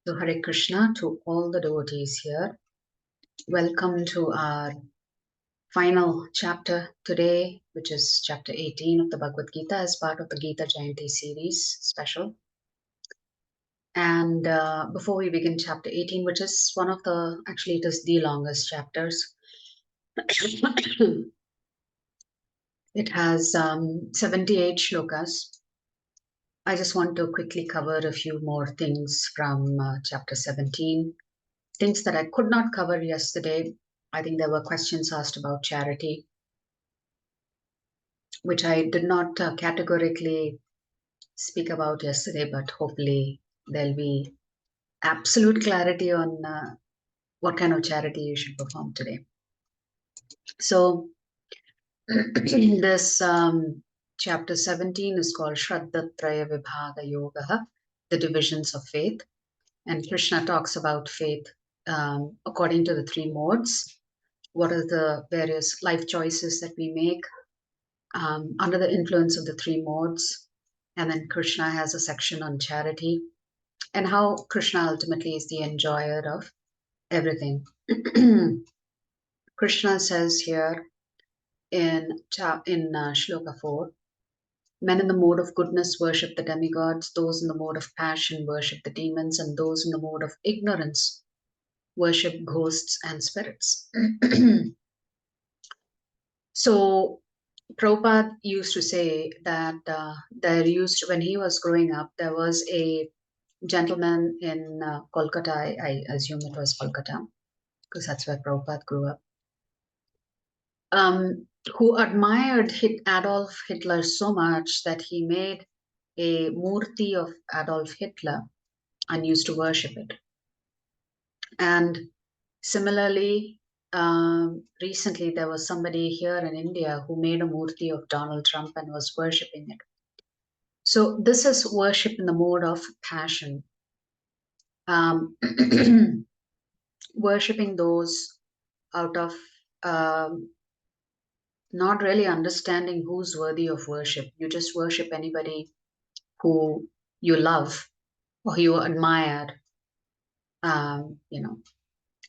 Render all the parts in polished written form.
So Hare Krishna to all the devotees here. Welcome to our final chapter today, which is chapter 18 of the Bhagavad Gita as part of the Gita Jayanthi series special. And before we begin chapter 18, which is one of the, actually it is the longest chapters. It has 78 shlokas. I just want to quickly cover a few more things from chapter 17. Things that I could not cover yesterday. I think there were questions asked about charity, which I did not categorically speak about yesterday, but hopefully there'll be absolute clarity on what kind of charity you should perform today. So this chapter 17 is called Shraddhatraya Vibhaga Yoga, the divisions of faith. And Krishna talks about faith according to the three modes. What are the various life choices that we make under the influence of the three modes? And then Krishna has a section on charity and how Krishna ultimately is the enjoyer of everything. Krishna says here in Shloka 4, men in the mode of goodness worship the demigods, those in the mode of passion worship the demons, and those in the mode of ignorance worship ghosts and spirits. So Prabhupada used to say that when he was growing up, there was a gentleman in Kolkata, I assume it was Kolkata, because that's where Prabhupada grew up, who admired Adolf Hitler so much that he made a murti of Adolf Hitler and used to worship it. And similarly, recently there was somebody here in India who made a murti of Donald Trump and was worshipping it. So this is worship in the mode of passion. Worshipping those out of not really understanding who's worthy of worship. You just worship anybody who you love or you admire.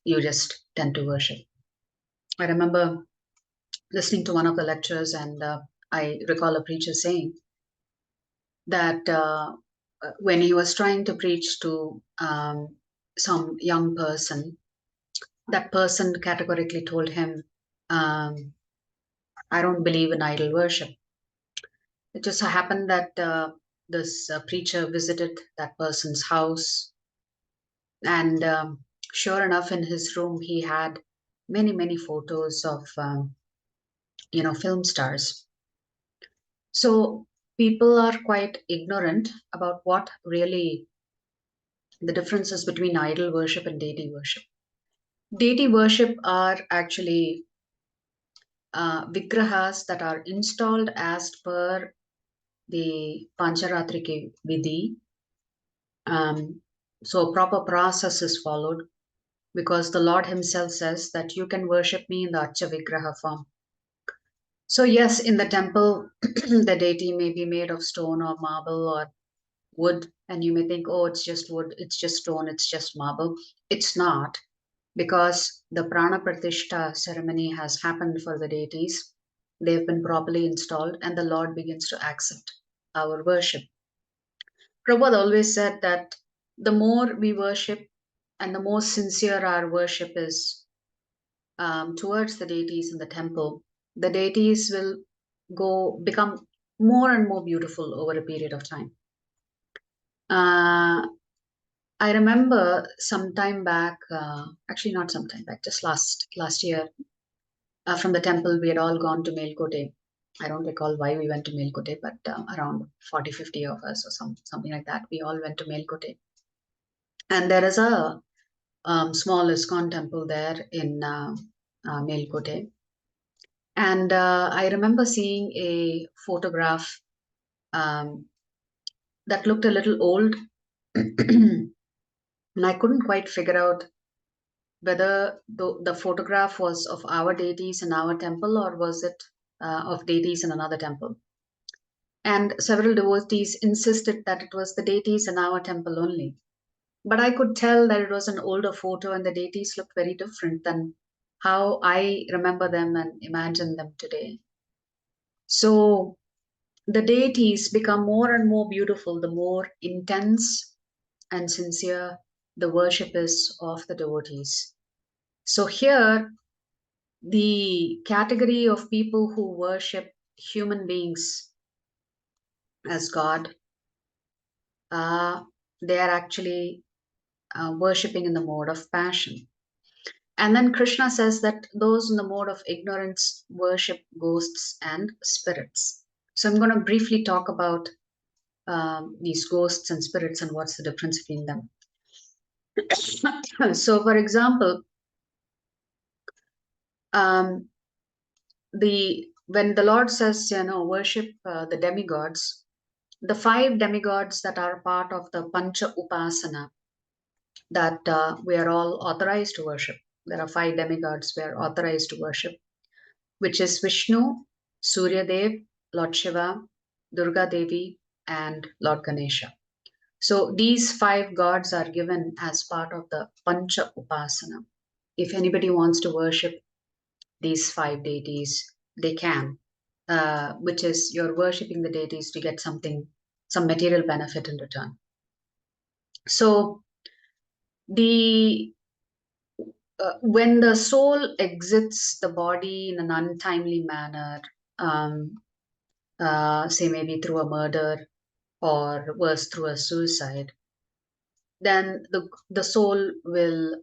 You just tend to worship. I remember listening to one of the lectures, and I recall a preacher saying that when he was trying to preach to some young person, that person categorically told him, I don't believe in idol worship. It just so happened that this preacher visited that person's house, and sure enough, in his room, he had many photos of, film stars. So people are quite ignorant about what really the differences between idol worship and deity worship. Deity worship are actually vigrahas that are installed as per the Pancharatrika Vidhi. So proper process is followed because the Lord himself says that you can worship me in the Archa Vigraha form. So yes, in the temple, the deity may be made of stone or marble or wood, and you may think, oh, it's just wood, it's just stone, it's just marble. It's not, because the Prana Pratishtha ceremony has happened for the deities. They've been properly installed, and the Lord begins to accept our worship. Prabhupada always said that the more we worship and the more sincere our worship is towards the deities in the temple, the deities will become more and more beautiful over a period of time. I remember some time back, actually not some time back, just last year, from the temple, we had all gone to Melkote. I don't recall why we went to Melkote, but around 40, 50 of us or something like that, we all went to Melkote. And there is a small ISKCON temple there in Melkote. And I remember seeing a photograph that looked a little old. And I couldn't quite figure out whether the photograph was of our deities in our temple or was it of deities in another temple. And several devotees insisted that it was the deities in our temple only. But I could tell that it was an older photo and the deities looked very different than how I remember them and imagine them today. So the deities become more and more beautiful the more intense and sincere the worship is of the devotees. So here, the category of people who worship human beings as God, uh, they are actually worshipping in the mode of passion. And then Krishna says that those in the mode of ignorance worship ghosts and spirits. So I'm going to briefly talk about these ghosts and spirits and what's the difference between them. So, for example, um, the when the Lord says, worship the demigods, the five demigods that are part of the Pancha Upasana that we are all authorized to worship. There are five demigods we are authorized to worship, which is Vishnu, Surya Dev, Lord Shiva, Durga Devi, and Lord Ganesha. So these five gods are given as part of the Pancha Upasana. If anybody wants to worship these five deities, they can, which is you're worshipping the deities to get something, some material benefit in return. So the when the soul exits the body in an untimely manner, um, say maybe through a murder or worse through a suicide, then the soul will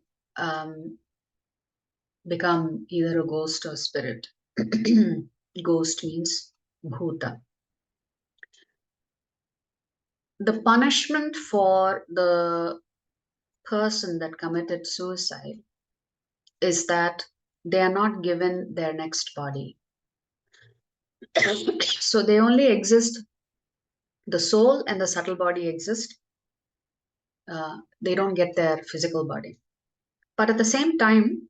become either a ghost or spirit. Ghost means bhuta. The punishment for the person that committed suicide is that they are not given their next body. So they only exist, the soul and the subtle body exist. They don't get their physical body. But at the same time,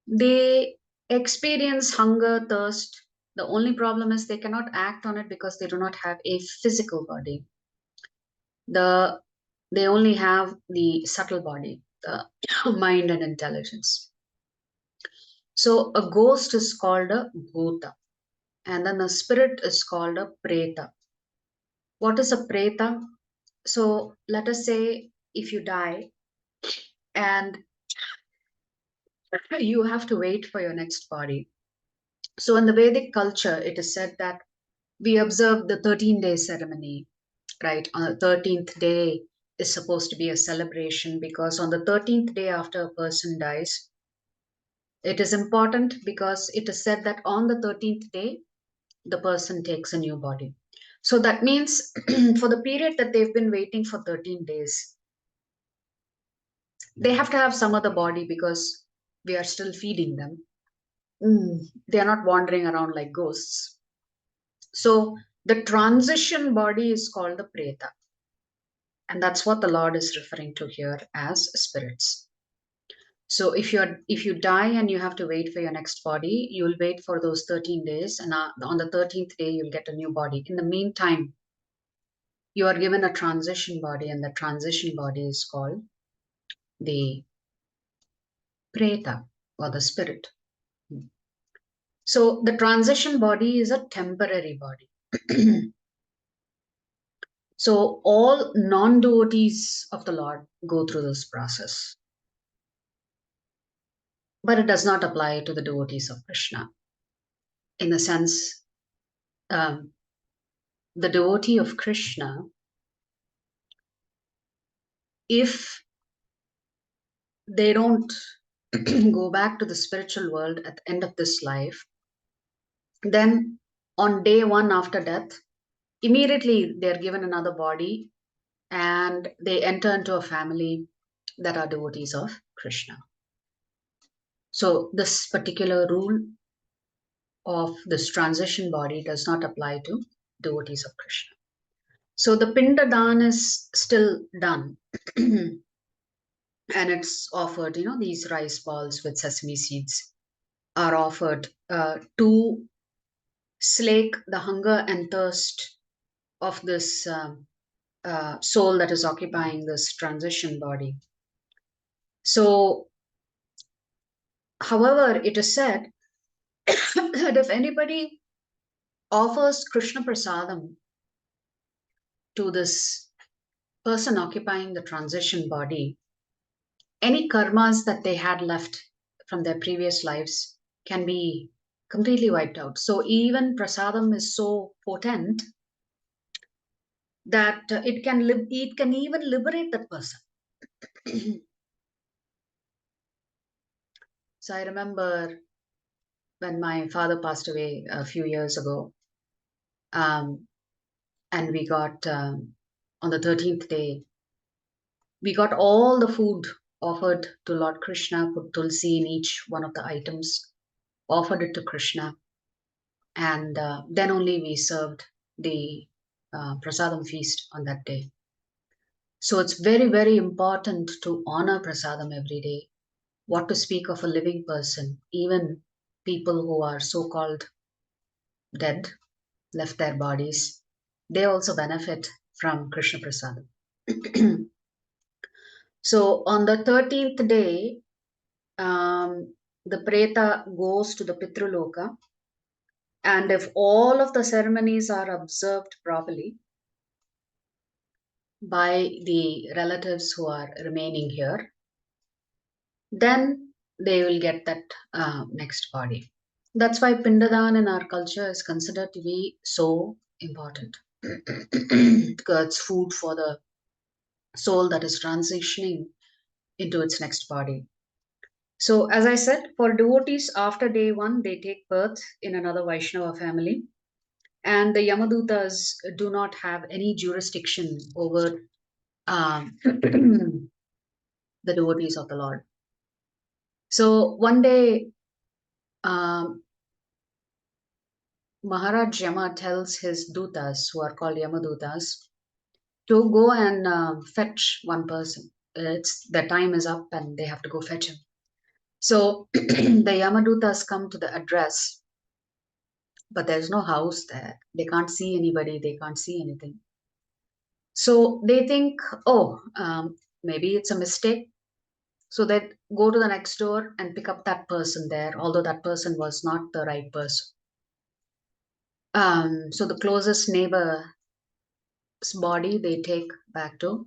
they experience hunger, thirst. The only problem is they cannot act on it because they do not have a physical body. They only have the subtle body, the mind and intelligence. So a ghost is called a bhuta, and then a spirit is called a preta. What is a preta? So let us say if you die and you have to wait for your next body. So in the Vedic culture, it is said that we observe the 13-day ceremony, right? On the 13th day is supposed to be a celebration because on the 13th day after a person dies, it is important because it is said that on the 13th day, the person takes a new body. So that means for the period that they've been waiting for 13 days, they have to have some other body because we are still feeding them. They are not wandering around like ghosts. So the transition body is called the preta. And that's what the Lord is referring to here as spirits. So if you die and you have to wait for your next body, you will wait for those 13 days, and on the 13th day you'll get a new body. In the meantime, you are given a transition body, and the transition body is called the preta or the spirit. So the transition body is a temporary body. So all non-devotees of the Lord go through this process. But it does not apply to the devotees of Krishna. In the sense, um, the devotee of Krishna, if they don't go back to the spiritual world at the end of this life, then on day one after death, immediately they're given another body and they enter into a family that are devotees of Krishna. So this particular rule of this transition body does not apply to devotees of Krishna. So the Pindadan is still done. And it's offered, these rice balls with sesame seeds are offered to slake the hunger and thirst of this soul that is occupying this transition body. So, however, it is said that if anybody offers Krishna Prasadam to this person occupying the transition body, any karmas that they had left from their previous lives can be completely wiped out. So even prasadam is so potent that it can even liberate that person. So I remember when my father passed away a few years ago, and we got on the 13th day, we got all the food offered to Lord Krishna, put tulsi in each one of the items, offered it to Krishna, and then only we served the prasadam feast on that day. So it's very, very important to honor prasadam every day. What to speak of a living person, even people who are so-called dead, left their bodies, they also benefit from Krishna prasadam. So on the 13th day, the preta goes to the Pitruloka, and if all of the ceremonies are observed properly by the relatives who are remaining here, then they will get that next body. That's why Pindadan in our culture is considered to be so important because it's food for the soul that is transitioning into its next body. So, as I said, for devotees after day 1, they take birth in another Vaishnava family, and the Yamadutas do not have any jurisdiction over the devotees of the Lord. So, one day, Maharaj Yama tells his dutas, who are called Yamadutas, to go and fetch one person. The time is up and they have to go fetch him. So the Yamadutas come to the address, but there's no house there. They can't see anybody. They can't see anything. So they think, oh, maybe it's a mistake. So they go to the next door and pick up that person there, although that person was not the right person. So the closest neighbor's body they take back to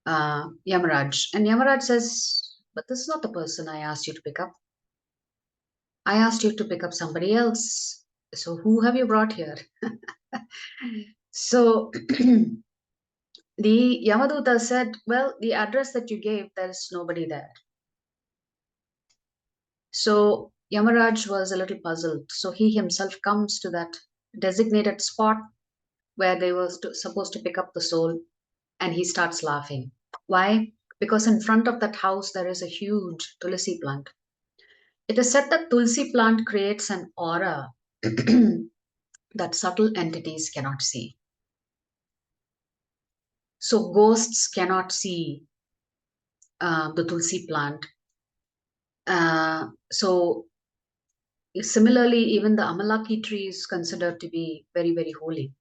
Yamaraj. And Yamaraj says, but this is not the person I asked you to pick up. I asked you to pick up somebody else. So who have you brought here? So the Yamaduta said, well, the address that you gave, there's nobody there. So Yamaraj was a little puzzled. So he himself comes to that designated spot where they were supposed to pick up the soul, and he starts laughing. Why? Because in front of that house, there is a huge tulsi plant. It is said that tulsi plant creates an aura that subtle entities cannot see. So ghosts cannot see the tulsi plant. So similarly, even the Amalaki tree is considered to be very, very holy.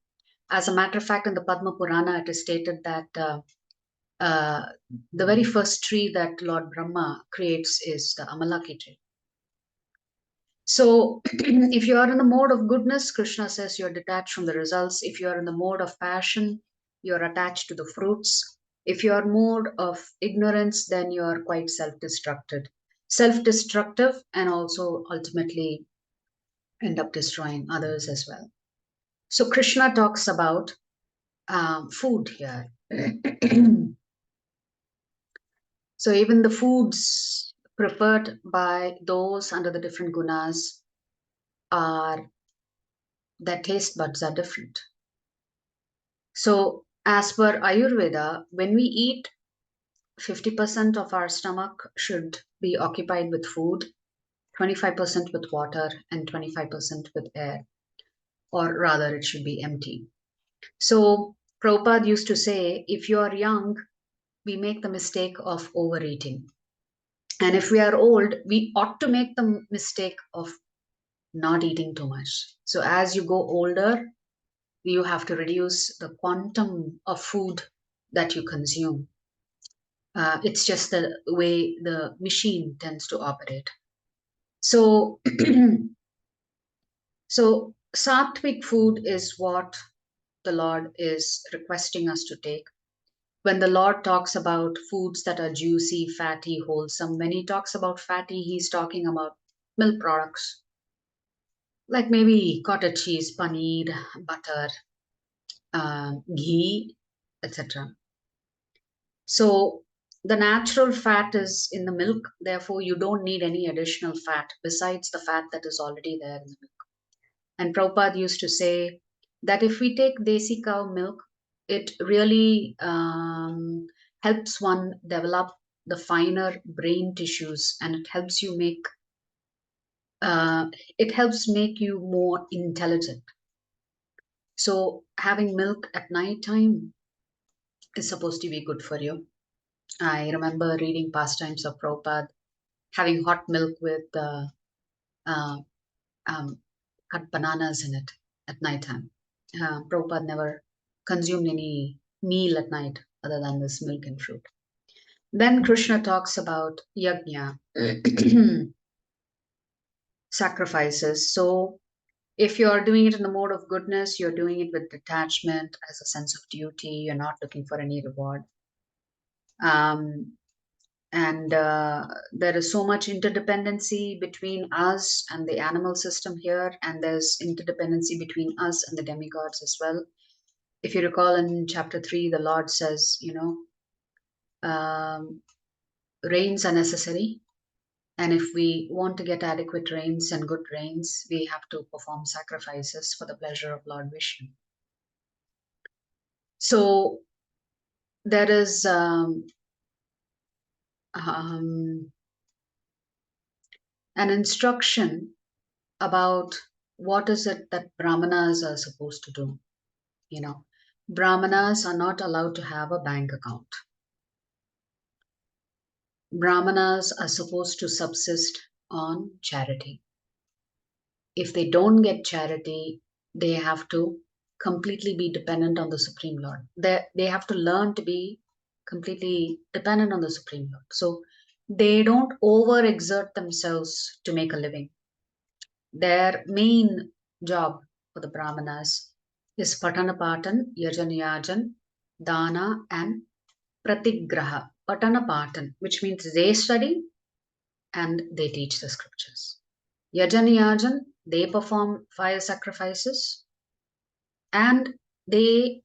As a matter of fact, in the Padma Purana, it is stated that the very first tree that Lord Brahma creates is the Amalaki tree. So if you are in the mode of goodness, Krishna says you're detached from the results. If you are in the mode of passion, you're attached to the fruits. If you are mode of ignorance, then you are quite self-destructive, and also ultimately end up destroying others as well. So Krishna talks about food here. So even the foods preferred by those under the different gunas their taste buds are different. So as per Ayurveda, when we eat, 50% of our stomach should be occupied with food, 25% with water, and 25% with air, or rather it should be empty. So Prabhupada used to say, if you are young, we make the mistake of overeating. And if we are old, we ought to make the mistake of not eating too much. So as you go older, you have to reduce the quantum of food that you consume. It's just the way the machine tends to operate. So, so sattvic food is what the Lord is requesting us to take. When the Lord talks about foods that are juicy, fatty, wholesome, when he talks about fatty, he's talking about milk products, like maybe cottage cheese, paneer, butter, ghee, etc. So the natural fat is in the milk, therefore, you don't need any additional fat besides the fat that is already there in the milk. And Prabhupada used to say that if we take desi cow milk, it really helps one develop the finer brain tissues, and uh, it helps make you more intelligent. So having milk at night time is supposed to be good for you. I remember reading Pastimes of Prabhupada, having hot milk with uh, um, cut bananas in it at night time. Prabhupada never consumed any meal at night other than this milk and fruit. Then Krishna talks about yajna, sacrifices. So if you're doing it in the mode of goodness, you're doing it with detachment as a sense of duty, you're not looking for any reward. Um, and there is so much interdependency between us and the animal system here, and there's interdependency between us and the demigods as well. If you recall in chapter 3, the Lord says, rains are necessary, and if we want to get adequate rains and good rains, we have to perform sacrifices for the pleasure of Lord Vishnu. So there is um, an instruction about what is it that brahmanas are supposed to do. Brahmanas are not allowed to have a bank account. Brahmanas are supposed to subsist on charity. If they don't get charity, they have to completely be dependent on the Supreme Lord. They have to learn to be completely dependent on the Supreme Lord. So they don't overexert themselves to make a living. Their main job for the Brahmanas is Patanapatan, Yajan, Dana, and Pratigraha. Patanapatan, which means they study and they teach the scriptures. Yajan, they perform fire sacrifices, and they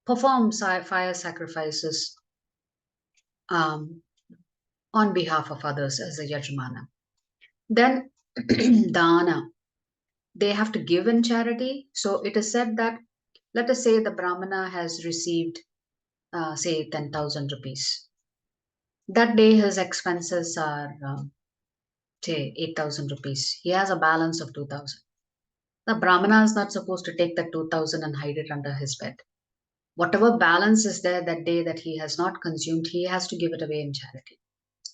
perform fire sacrifices um, on behalf of others as a Yajmana. Then Dana, they have to give in charity. So it is said that, let us say the Brahmana has received, say, 10,000 rupees. That day his expenses are, say, 8,000 rupees. He has a balance of 2,000. The Brahmana is not supposed to take that 2,000 and hide it under his bed. Whatever balance is there that day that he has not consumed, he has to give it away in charity.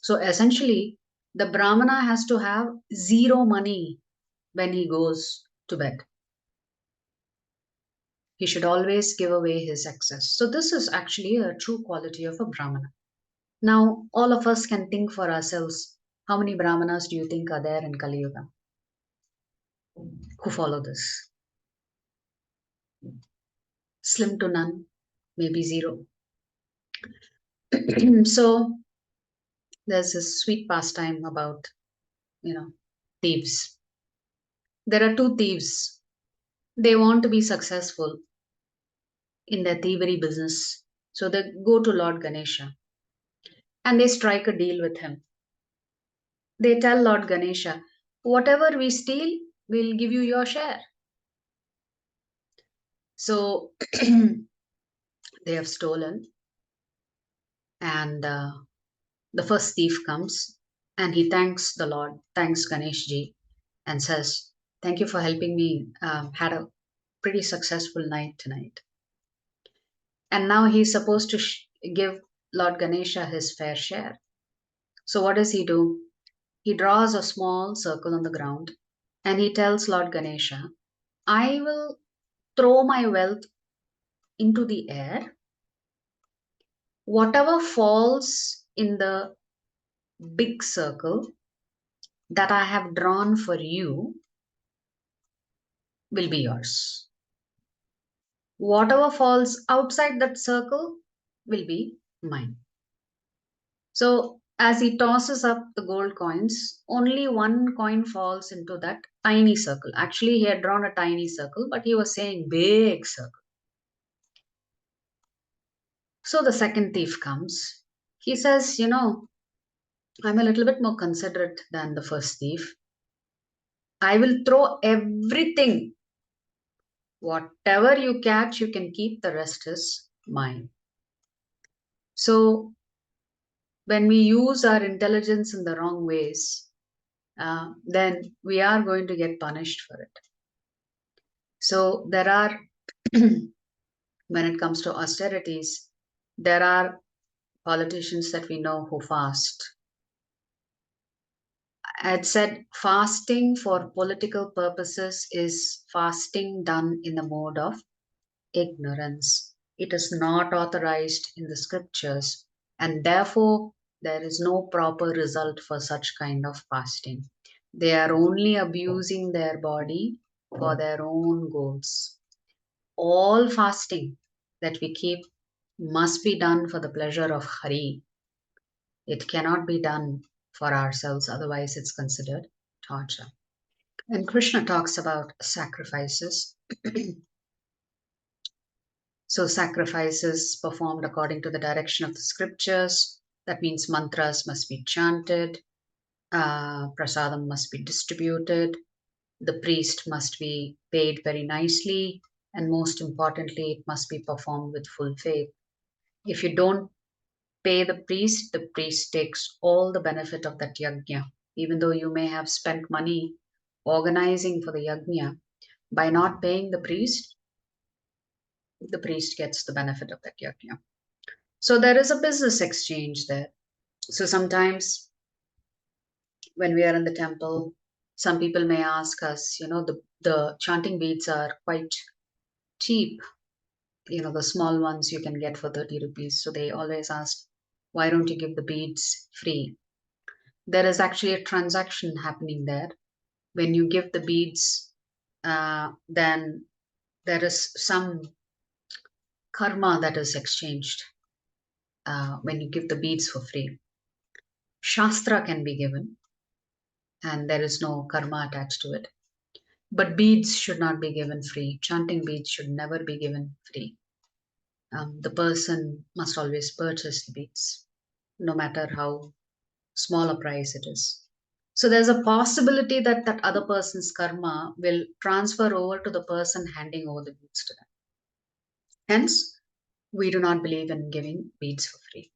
So essentially, the Brahmana has to have zero money when he goes to bed. He should always give away his excess. So this is actually a true quality of a Brahmana. Now, all of us can think for ourselves, how many Brahmanas do you think are there in Kali Yuga who follow this? Slim to none, maybe zero. So there's this sweet pastime about, thieves. There are two thieves. They want to be successful in their thievery business. So they go to Lord Ganesha and they strike a deal with him. They tell Lord Ganesha, whatever we steal, we'll give you your share. So they have stolen, and the first thief comes and he thanks the Lord, thanks Ganeshji, and says, thank you for helping me. Had a pretty successful night tonight. And now he's supposed to give Lord Ganesha his fair share. So what does he do? He draws a small circle on the ground and he tells Lord Ganesha, I will throw my wealth into the air. Whatever falls in the big circle that I have drawn for you will be yours. Whatever falls outside that circle will be mine. So as he tosses up the gold coins, only one coin falls into that tiny circle. Actually, he had drawn a tiny circle, but he was saying big circle. So the second thief comes. He says, I'm a little bit more considerate than the first thief. I will throw everything. Whatever you catch, you can keep. The rest is mine. So when we use our intelligence in the wrong ways, then we are going to get punished for it. So there are, when it comes to austerities, there are politicians that we know who fast. I had said fasting for political purposes is fasting done in the mode of ignorance. It is not authorized in the scriptures, and therefore there is no proper result for such kind of fasting. They are only abusing their body for their own goals. All fasting that we keep must be done for the pleasure of Hari. It cannot be done for ourselves, otherwise, it's considered torture. And Krishna talks about sacrifices. So, sacrifices performed according to the direction of the scriptures. That means mantras must be chanted, prasadam must be distributed, the priest must be paid very nicely, and most importantly, it must be performed with full faith. If you don't pay the priest takes all the benefit of that yajna. Even though you may have spent money organizing for the yajna, by not paying the priest gets the benefit of that yajna. So there is a business exchange there. So sometimes when we are in the temple, some people may ask us, the chanting beads are quite cheap. The small ones you can get for 30 rupees. So they always ask, why don't you give the beads free? There is actually a transaction happening there. When you give the beads, then there is some karma that is exchanged when you give the beads for free. Shastra can be given, and there is no karma attached to it. But beads should not be given free. Chanting beads should never be given free. The person must always purchase the beads, no matter how small a price it is. So there's a possibility that that other person's karma will transfer over to the person handing over the beads to them. Hence, we do not believe in giving beads for free.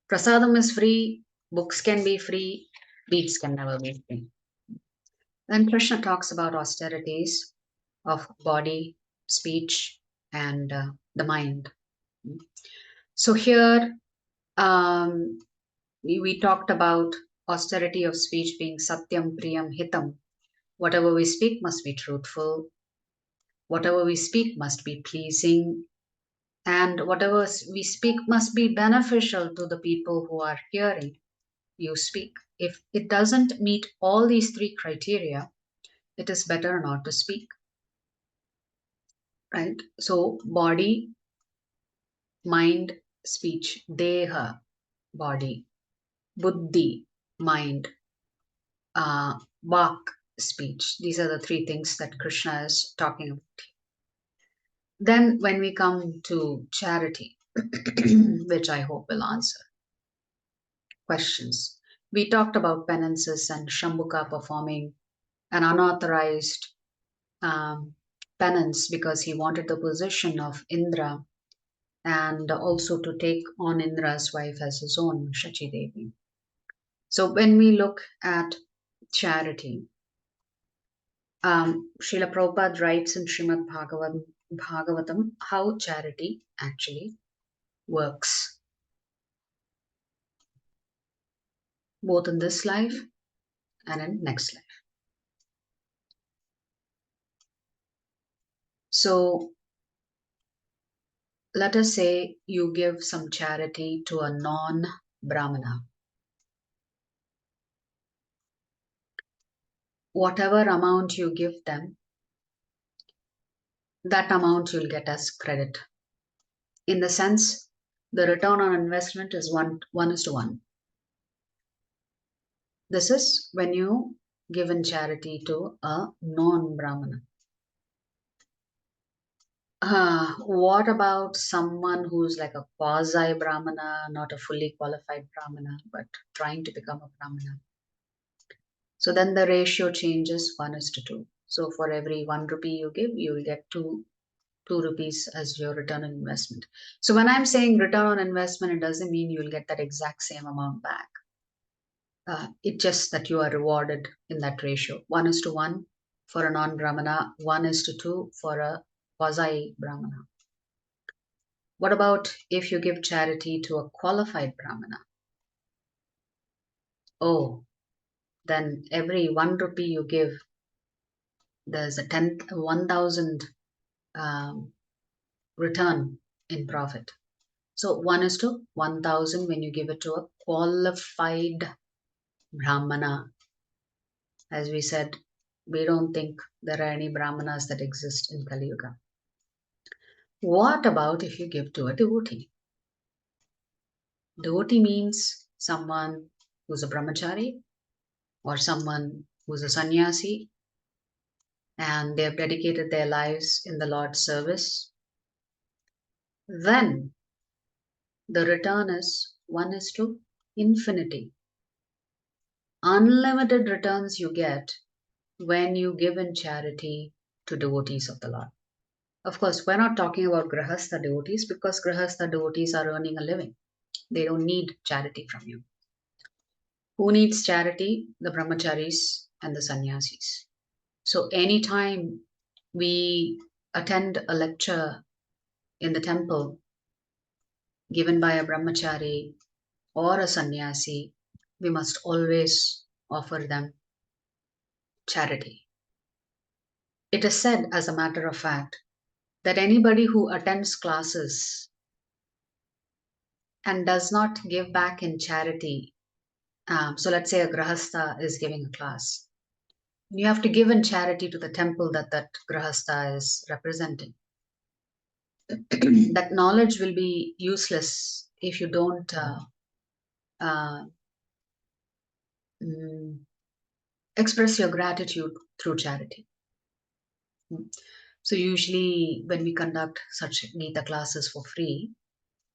Prasadam is free, books can be free, beads can never be free. Then Krishna talks about austerities of body, speech, and the mind. So here we talked about austerity of speech being satyam, priyam, hitam. Whatever we speak must be truthful. Whatever we speak must be pleasing. And whatever we speak must be beneficial to the people who are hearing you speak. If it doesn't meet all these three criteria, it is better not to speak. Right? So, body, mind, speech, deha, body, buddhi, mind, vak, speech. These are the three things that Krishna is talking about. Then, when we come to charity, which I hope will answer questions, we talked about penances and Shambhuka performing an unauthorized um, penance because he wanted the position of Indra and also to take on Indra's wife as his own, Shachi Devi. So when we look at charity, Srila Prabhupada writes in Srimad Bhagavatam how charity actually works, both in this life and in next life. So let us say you give some charity to a non-Brahmana. Whatever amount you give them, that amount you'll get as credit. In the sense, the return on investment is 1:1. This is when you give in charity to a non-Brahmana. What about someone who's like a quasi-Brahmana, not a fully qualified Brahmana, but trying to become a Brahmana? So then the ratio changes 1:2. So for every 1 rupee you give, you will get 2 rupees as your return on investment. So when I'm saying return on investment, it doesn't mean you will get that exact same amount back. It's just that you are rewarded in that ratio. 1:1 for a non-Brahmana, 1:2 for a quasi-Brahmana. What about if you give charity to a qualified Brahmana? Oh, then every 1 rupee you give, there's a 1,000 return in profit. So 1:1,000 when you give it to a qualified Brahmana. As we said, we don't think there are any Brahmanas that exist in Kali Yuga. What about if you give to a devotee? Devotee means someone who's a brahmachari or someone who's a sannyasi and they have dedicated their lives in the Lord's service. Then the return is 1:infinity. Unlimited returns you get when you give in charity to devotees of the Lord. Of course, we're not talking about Grahastha devotees because Grahastha devotees are earning a living. They don't need charity from you. Who needs charity? The brahmacharis and the sannyasis. So anytime we attend a lecture in the temple given by a brahmachari or a sannyasi, we must always offer them charity. It is said, as a matter of fact, that anybody who attends classes and does not give back in charity, so let's say a grahastha is giving a class, you have to give in charity to the temple that that grahastha is representing. That knowledge will be useless if you don't express your gratitude through charity. So usually when we conduct such Gita classes for free,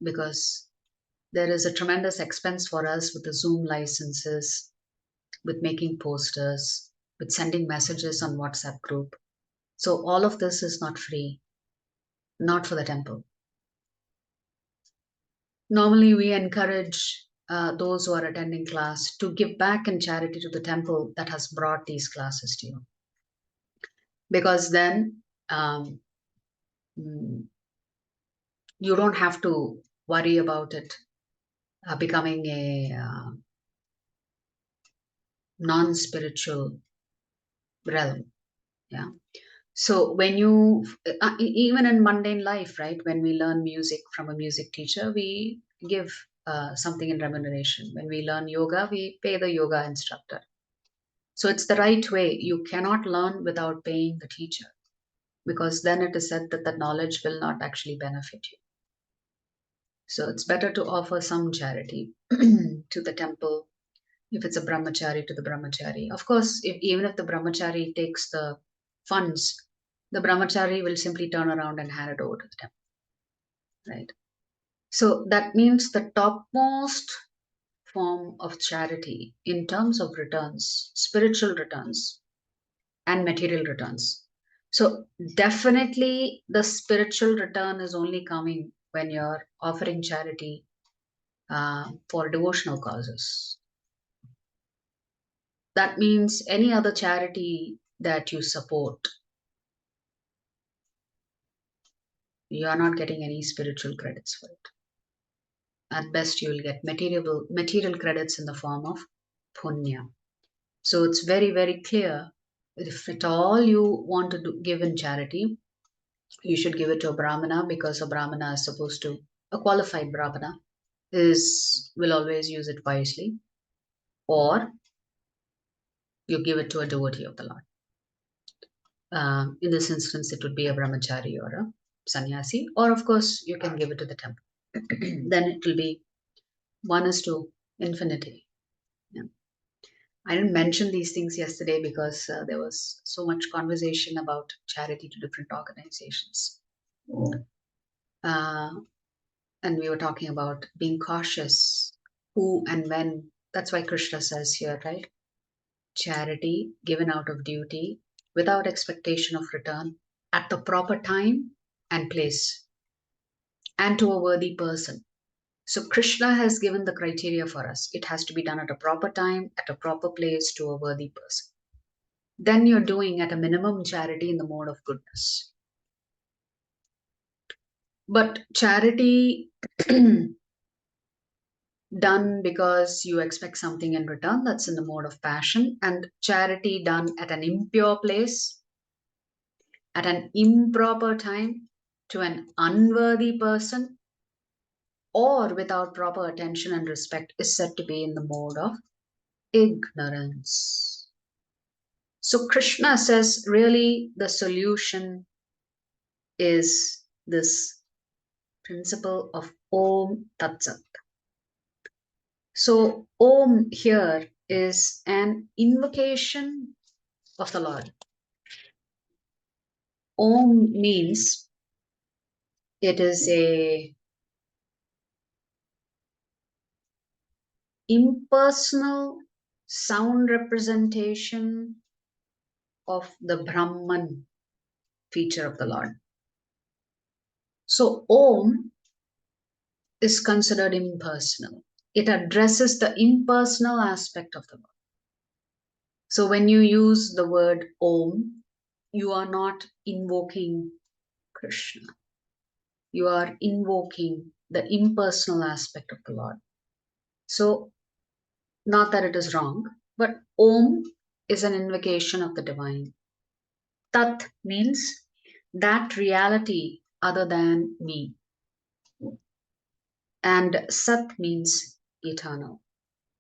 because there is a tremendous expense for us with the Zoom licenses, with making posters, with sending messages on WhatsApp group. So all of this is not free, not for the temple. Normally we encourage those who are attending class to give back in charity to the temple that has brought these classes to you. Because then you don't have to worry about it becoming a non-spiritual realm. Yeah. So when you, even in mundane life, right, when we learn music from a music teacher, we give something in remuneration. When we learn yoga, we pay the yoga instructor. So it's the right way. You cannot learn without paying the teacher, because then it is said that the knowledge will not actually benefit you. So it's better to offer some charity to the temple. If it's a brahmachari, to the brahmachari. Of course, even if the brahmachari takes the funds, the brahmachari will simply turn around and hand it over to the temple. Right? So that means the topmost form of charity in terms of returns, spiritual returns and material returns. So definitely the spiritual return is only coming when you're offering charity for devotional causes. That means any other charity that you support, you are not getting any spiritual credits for it. At best, you will get material credits in the form of punya. So it's very, very clear that if at all you want to give in charity, you should give it to a Brahmana, because a Brahmana is supposed to, a qualified Brahmana will always use it wisely, or you give it to a devotee of the Lord. In this instance, it would be a brahmachari or a sannyasi, or of course, you can give it to the temple. Then it will be 1:infinity. Yeah. I didn't mention these things yesterday because there was so much conversation about charity to different organizations. Uh, and we were talking about being cautious, who and when. That's why Krishna says here, right? Charity given out of duty without expectation of return at the proper time and place and to a worthy person. So Krishna has given the criteria for us. It has to be done at a proper time, at a proper place, to a worthy person. Then you're doing at a minimum charity in the mode of goodness. But charity done because you expect something in return, that's in the mode of passion. And charity done at an impure place, at an improper time, to an unworthy person, or without proper attention and respect, is said to be in the mode of ignorance. So Krishna says really the solution is this principle of Om Tat Sat. So Om here is an invocation of the Lord. Om means it is a impersonal sound representation of the Brahman feature of the Lord. So Om is considered impersonal. It addresses the impersonal aspect of the Lord. So when you use the word Om, you are not invoking Krishna. You are invoking the impersonal aspect of the Lord. So, not that it is wrong, but Om is an invocation of the divine. Tat means that reality other than me. And Sat means eternal.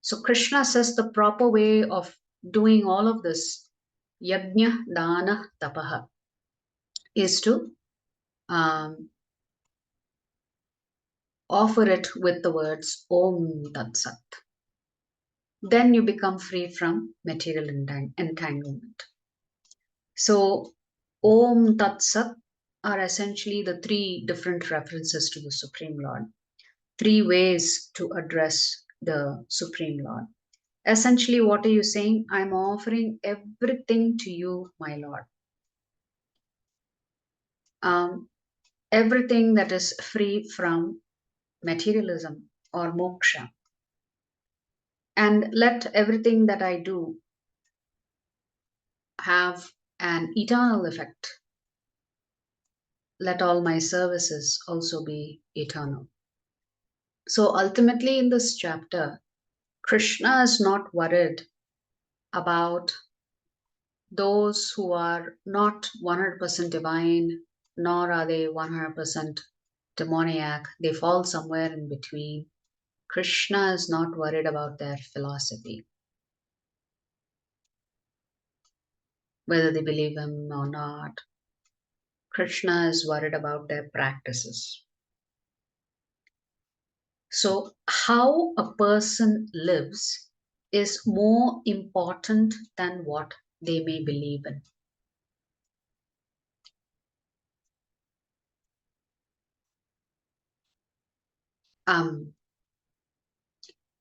So Krishna says the proper way of doing all of this, yajna, dana, tapaha, is to offer it with the words Om Tat Sat. Then you become free from material entanglement. So Om Tat Sat are essentially the three different references to the Supreme Lord, three ways to address the Supreme Lord. Essentially, what are you saying? I'm offering everything to you, my Lord. Everything that is free from materialism or moksha. And let everything that I do have an eternal effect. Let all my services also be eternal. So ultimately, in this chapter, Krishna is not worried about those who are not 100% divine, nor are they 100% demoniac. They fall somewhere in between. Krishna is not worried about their philosophy, whether they believe him or not. Krishna is worried about their practices. So, how a person lives is more important than what they may believe in.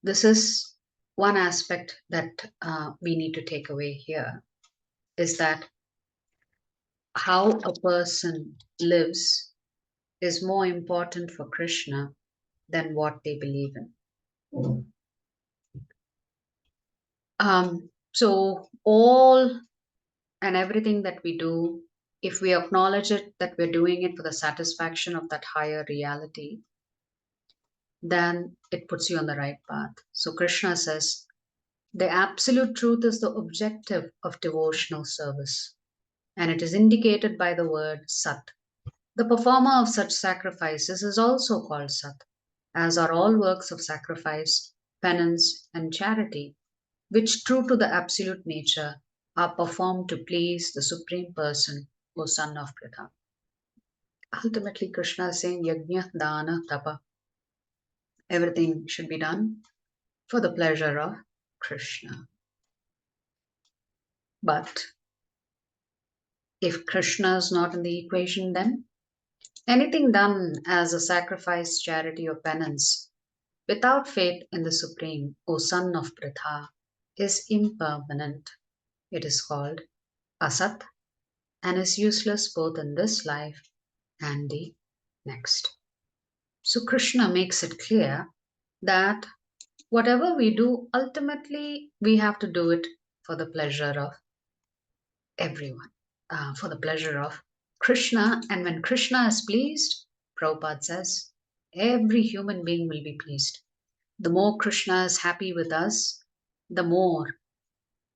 This is one aspect that we need to take away here, is that how a person lives is more important for Krishna than what they believe in. So all and everything that we do, if we acknowledge it, that we're doing it for the satisfaction of that higher reality, then it puts you on the right path. So Krishna says, the absolute truth is the objective of devotional service, and it is indicated by the word Sat. The performer of such sacrifices is also called Sat, as are all works of sacrifice, penance, and charity, which, true to the absolute nature, are performed to please the Supreme Person, O son of Pritha. Ultimately, Krishna is saying Yajna, Dana, Tapa. Everything should be done for the pleasure of Krishna. But if Krishna is not in the equation, then anything done as a sacrifice, charity, or penance without faith in the Supreme, O son of Pritha, is impermanent. It is called Asat and is useless both in this life and the next. So Krishna makes it clear that whatever we do, ultimately we have to do it for the pleasure of everyone, for the pleasure of Krishna. And when Krishna is pleased, Prabhupada says, every human being will be pleased. The more Krishna is happy with us, the more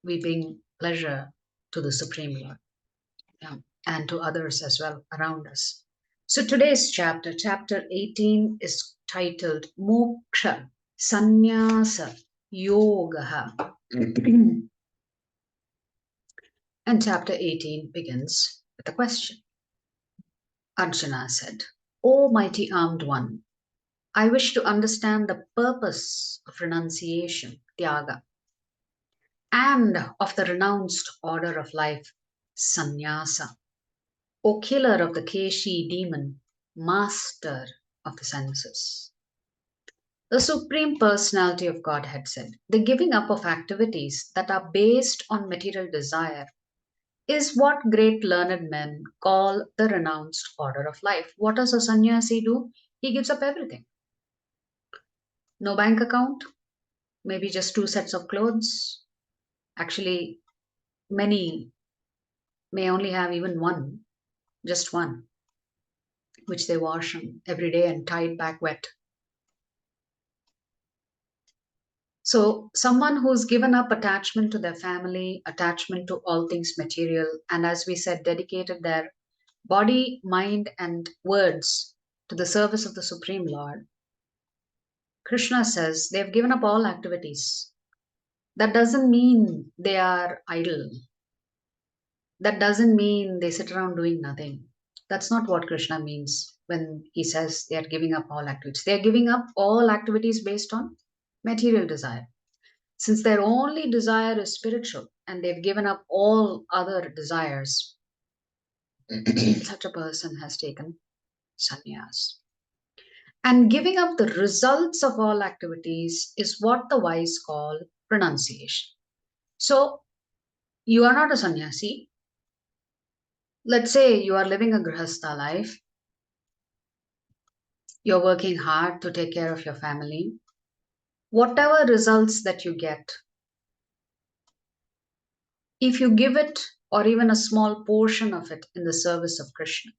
we bring pleasure to the Supreme Lord, yeah, and to others as well around us. So today's chapter, chapter 18, is titled Moksha Sannyasa Yoga. And chapter 18 begins with a question. Arjuna said, O mighty armed one, I wish to understand the purpose of renunciation, Tyaga, and of the renounced order of life, Sannyasa. O killer of the Keshi demon, master of the senses. The Supreme Personality of Godhead said, the giving up of activities that are based on material desire is what great learned men call the renounced order of life. What does a sannyasi do? He gives up everything. No bank account, maybe just 2 sets of clothes. Actually, many may only have even one, just one, which they wash every day and tie it back wet. So, someone who's given up attachment to their family, attachment to all things material, and as we said, dedicated their body, mind, and words to the service of the Supreme Lord, Krishna says they've given up all activities. That doesn't mean they are idle. That doesn't mean they sit around doing nothing. That's not what Krishna means when he says they are giving up all activities. They are giving up all activities based on material desire. Since their only desire is spiritual and they've given up all other desires, such a person has taken sannyas. And giving up the results of all activities is what the wise call renunciation. So, you are not a sannyasi. Let's say you are living a grihastha life. You're working hard to take care of your family. Whatever results that you get, if you give it or even a small portion of it in the service of Krishna.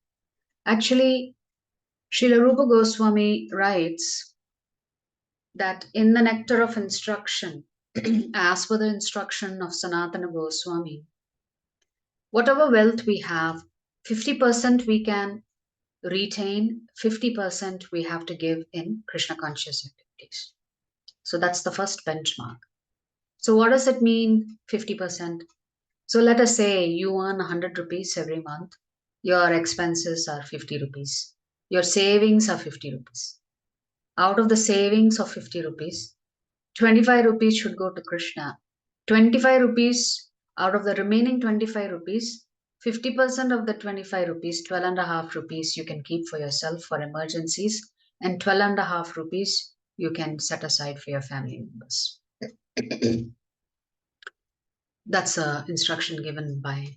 Actually, Srila Rupa Goswami writes that in the Nectar of Instruction, as per the instruction of Sanatana Goswami, whatever wealth we have, 50% we can retain, 50% we have to give in Krishna conscious activities. So that's the first benchmark. So what does it mean, 50%? So let us say you earn 100 rupees every month. Your expenses are 50 rupees. Your savings are 50 rupees. Out of the savings of 50 rupees, 25 rupees should go to Krishna. 25 rupees out of the remaining 25 rupees, 50% of the 25 rupees, 12 and a half rupees you can keep for yourself for emergencies, and 12 and a half rupees you can set aside for your family members. That's an instruction given by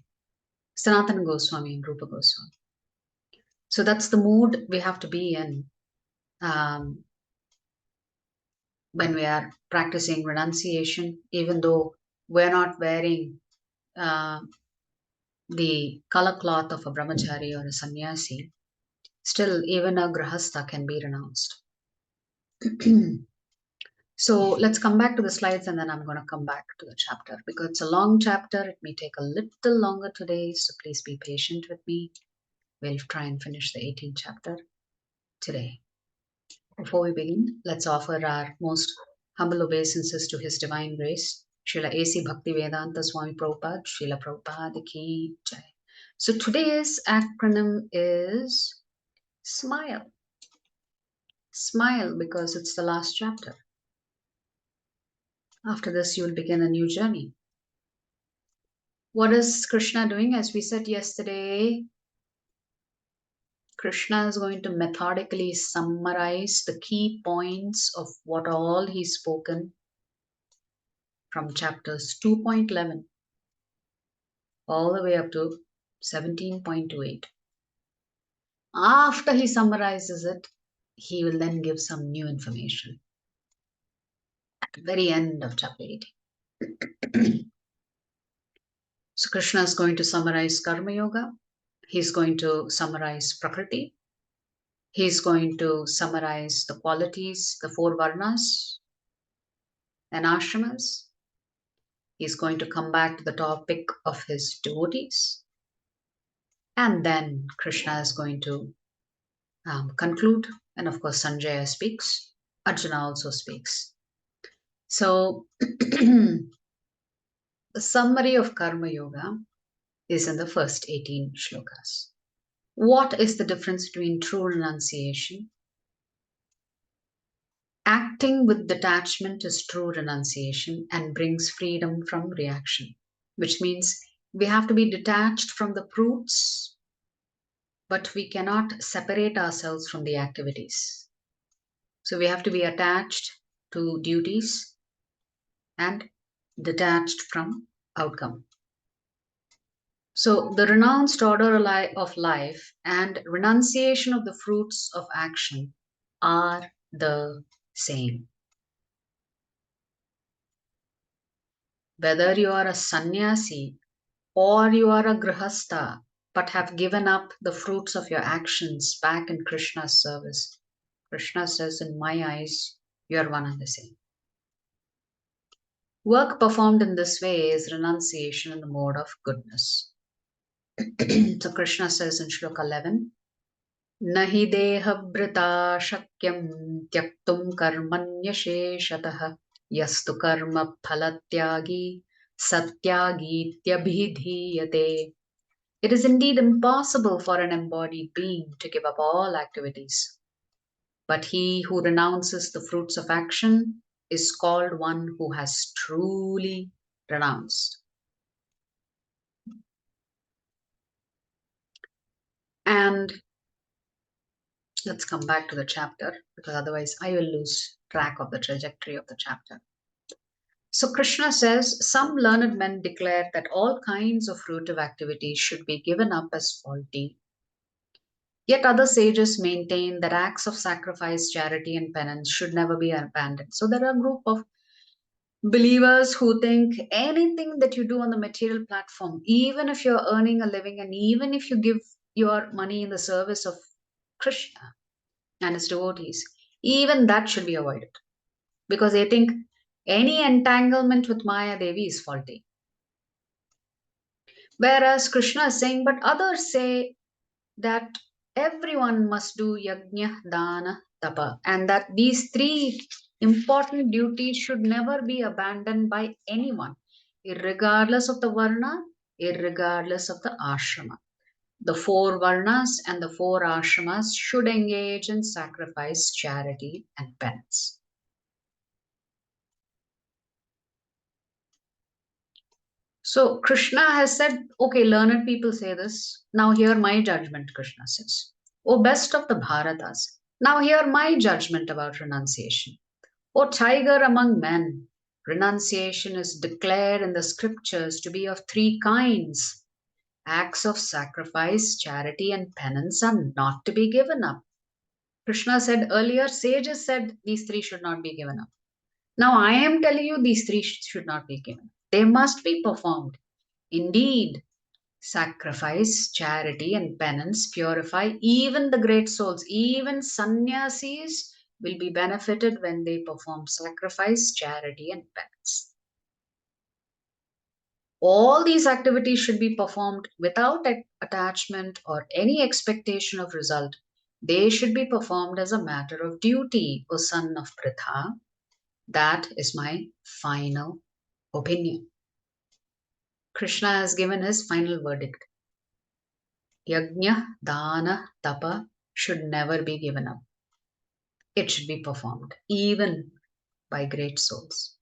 Sanatana Goswami and Rupa Goswami. So that's the mood we have to be in when we are practicing renunciation, even though we're not wearing the color cloth of a brahmachari or a sannyasi, still even a grahastha can be renounced. So let's come back to the slides and then I'm going to come back to the chapter because it's a long chapter. It may take a little longer today, so please be patient with me. We'll try and finish the 18th chapter today. Before we begin, let's offer our most humble obeisances to His Divine Grace, Srila A.C. Bhaktivedanta Swami Prabhupada, Srila Prabhupada Ki Jai. So today's acronym is SMILE. Smile because it's the last chapter. After this, you will begin a new journey. What is Krishna doing? As we said yesterday, Krishna is going to methodically summarize the key points of what all he's spoken from chapters 2.11 all the way up to 17.28. After he summarizes it, he will then give some new information at the very end of chapter 18. So Krishna is going to summarize Karma Yoga. He's going to summarize Prakriti. He's going to summarize the qualities, the 4 Varnas and Ashramas. He's going to come back to the topic of his devotees. And then Krishna is going to conclude. And of course, Sanjaya speaks. Arjuna also speaks. So the summary of Karma Yoga is in the first 18 shlokas. What is the difference between true renunciation? Acting with detachment is true renunciation and brings freedom from reaction, which means we have to be detached from the fruits, but we cannot separate ourselves from the activities. So we have to be attached to duties and detached from outcome. So the renounced order of life and renunciation of the fruits of action are the same. Whether you are a sannyasi or you are a grihastha but have given up the fruits of your actions back in Krishna's service, Krishna says, in my eyes, you are one and the same. Work performed in this way is renunciation in the mode of goodness. So Krishna says in Shloka 11, Nahi deha brita shakyam tyaktum karmanyasheshatah yastu karma phalatyagi satyagityavidhiyate. It is indeed impossible for an embodied being to give up all activities. But he who renounces the fruits of action is called one who has truly renounced. And let's come back to the chapter, because otherwise I will lose track of the trajectory of the chapter. So Krishna says, some learned men declare that all kinds of fruitive activities should be given up as faulty. Yet other sages maintain that acts of sacrifice, charity, and penance should never be abandoned. So there are a group of believers who think anything that you do on the material platform, even if you're earning a living and even if you give your money in the service of Krishna and his devotees, even that should be avoided, because they think any entanglement with Maya Devi is faulty. Whereas Krishna is saying, but others say that everyone must do yajna, dana, tapa, and that these 3 important duties should never be abandoned by anyone, irregardless of the varna, irregardless of the ashrama. The 4 varnas and the 4 ashramas should engage in sacrifice, charity, and penance. So Krishna has said, okay, learned people say this. Now hear my judgment, Krishna says. O best of the Bharatas, now hear my judgment about renunciation. O tiger among men, renunciation is declared in the scriptures to be of 3 kinds. Acts of sacrifice, charity, and penance are not to be given up. Krishna said earlier, sages said these 3 should not be given up. Now I am telling you these 3 should not be given up. They must be performed. Indeed, sacrifice, charity, and penance purify even the great souls. Even sannyasis will be benefited when they perform sacrifice, charity, and penance. All these activities should be performed without attachment or any expectation of result. They should be performed as a matter of duty, O son of Pritha. That is my final opinion. Krishna has given his final verdict. Yajna, dana, tapa should never be given up. It should be performed, even by great souls.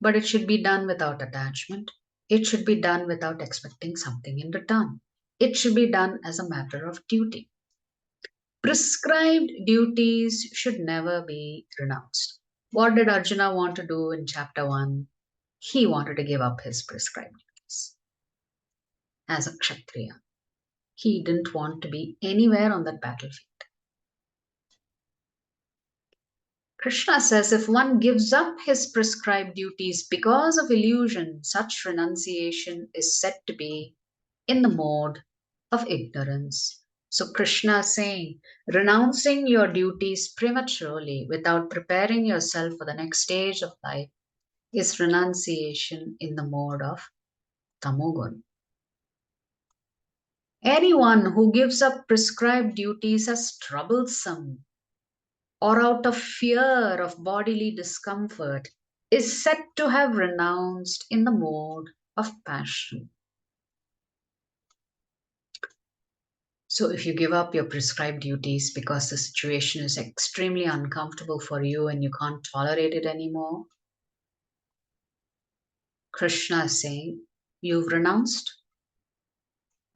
But it should be done without attachment. It should be done without expecting something in return. It should be done as a matter of duty. Prescribed duties should never be renounced. What did Arjuna want to do in chapter 1? He wanted to give up his prescribed duties as a Kshatriya. He didn't want to be anywhere on that battlefield. Krishna says if one gives up his prescribed duties because of illusion, such renunciation is said to be in the mode of ignorance. So Krishna is saying, renouncing your duties prematurely without preparing yourself for the next stage of life is renunciation in the mode of tamogun. Anyone who gives up prescribed duties as troublesome or out of fear of bodily discomfort is said to have renounced in the mode of passion. So if you give up your prescribed duties because the situation is extremely uncomfortable for you and you can't tolerate it anymore, Krishna is saying you've renounced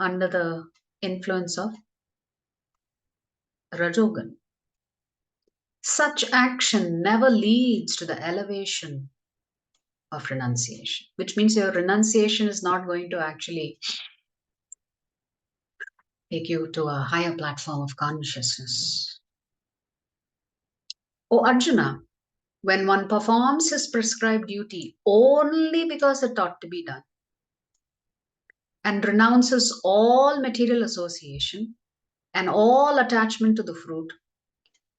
under the influence of Rajogan. Such action never leads to the elevation of renunciation, which means your renunciation is not going to actually take you to a higher platform of consciousness. Oh Arjuna, when one performs his prescribed duty only because it ought to be done and renounces all material association and all attachment to the fruit,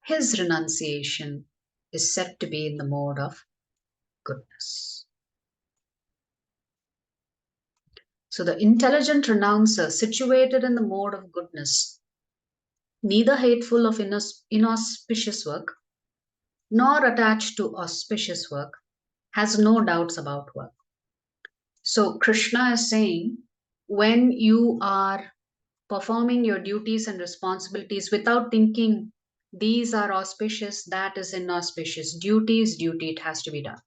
his renunciation is said to be in the mode of goodness. So the intelligent renouncer, situated in the mode of goodness, neither hateful of inauspicious work, nor attached to auspicious work, has no doubts about work. So Krishna is saying, when you are performing your duties and responsibilities without thinking these are auspicious, that is inauspicious, duty is duty, it has to be done.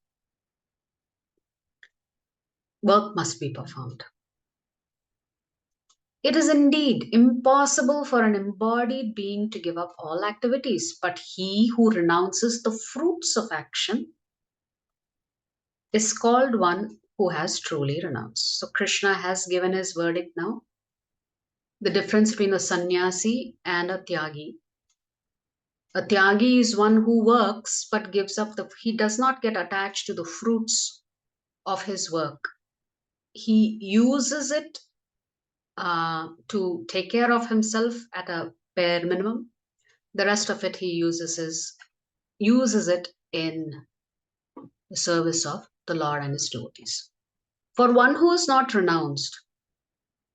Work must be performed. It is indeed impossible for an embodied being to give up all activities, but he who renounces the fruits of action is called one who has truly renounced. So Krishna has given his verdict now. The difference between a sannyasi and a tyagi. A tyagi is one who works but gives up he does not get attached to the fruits of his work. He uses it to take care of himself at a bare minimum. The rest of it he uses it in the service of the Lord and his devotees. For one who is not renounced,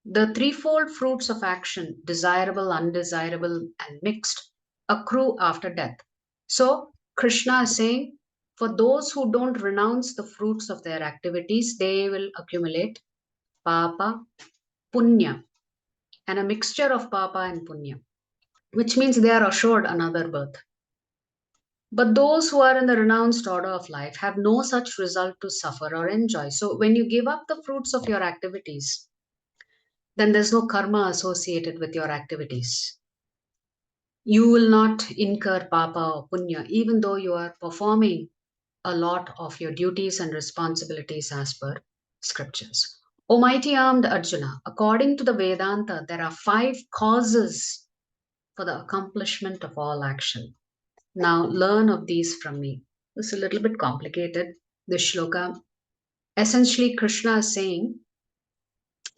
the threefold fruits of action, desirable, undesirable, and mixed, accrue after death. So Krishna is saying, for those who don't renounce the fruits of their activities, they will accumulate papa, punya, and a mixture of papa and punya, which means they are assured another birth. But those who are in the renounced order of life have no such result to suffer or enjoy. So when you give up the fruits of your activities, then there's no karma associated with your activities. You will not incur papa or punya, even though you are performing a lot of your duties and responsibilities as per scriptures. O mighty armed Arjuna, according to the Vedanta, there are 5 causes for the accomplishment of all action. Now learn of these from me. This is a little bit complicated, this shloka. Essentially, Krishna is saying,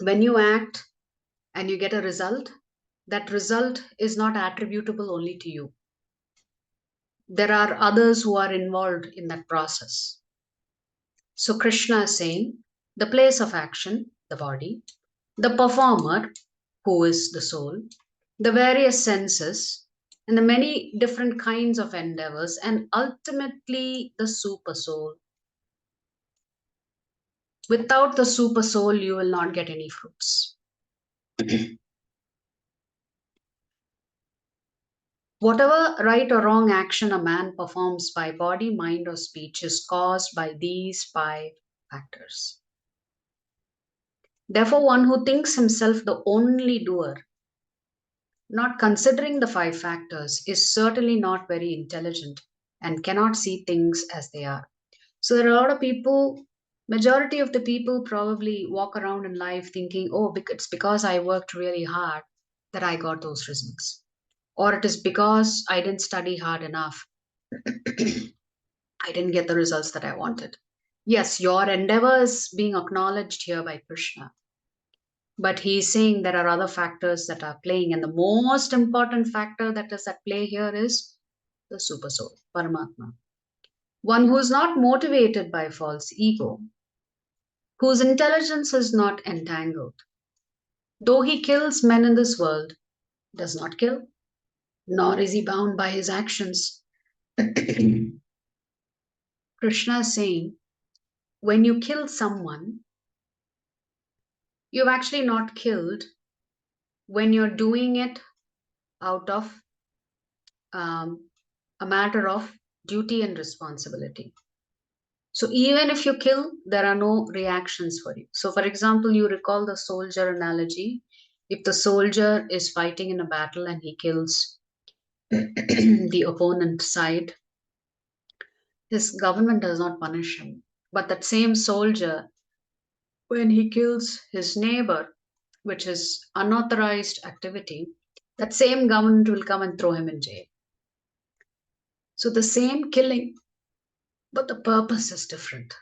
when you act and you get a result, that result is not attributable only to you. There are others who are involved in that process. So Krishna is saying, the place of action, the body, the performer, who is the soul, the various senses, and the many different kinds of endeavors, and ultimately the super soul. Without the super soul, you will not get any fruits. Whatever right or wrong action a man performs by body, mind, or speech is caused by these 5 factors. Therefore, one who thinks himself the only doer, not considering the 5 factors, is certainly not very intelligent and cannot see things as they are. So there are a lot of people, majority of the people probably walk around in life thinking, oh, it's because I worked really hard that I got those results. Or it is because I didn't study hard enough. I didn't get the results that I wanted. Yes, your endeavor is being acknowledged here by Krishna. But he's saying there are other factors that are playing. And the most important factor that is at play here is the super soul, Paramatma. One who is not motivated by false ego, whose intelligence is not entangled. Though he kills men in this world, does not kill, nor is he bound by his actions. Krishna is saying, when you kill someone, you've actually not killed when you're doing it out of a matter of duty and responsibility. So even if you kill, there are no reactions for you. So for example, you recall the soldier analogy. If the soldier is fighting in a battle and he kills the opponent side, his government does not punish him. But that same soldier, when he kills his neighbor, which is unauthorized activity, that same government will come and throw him in jail. So the same killing, but the purpose is different.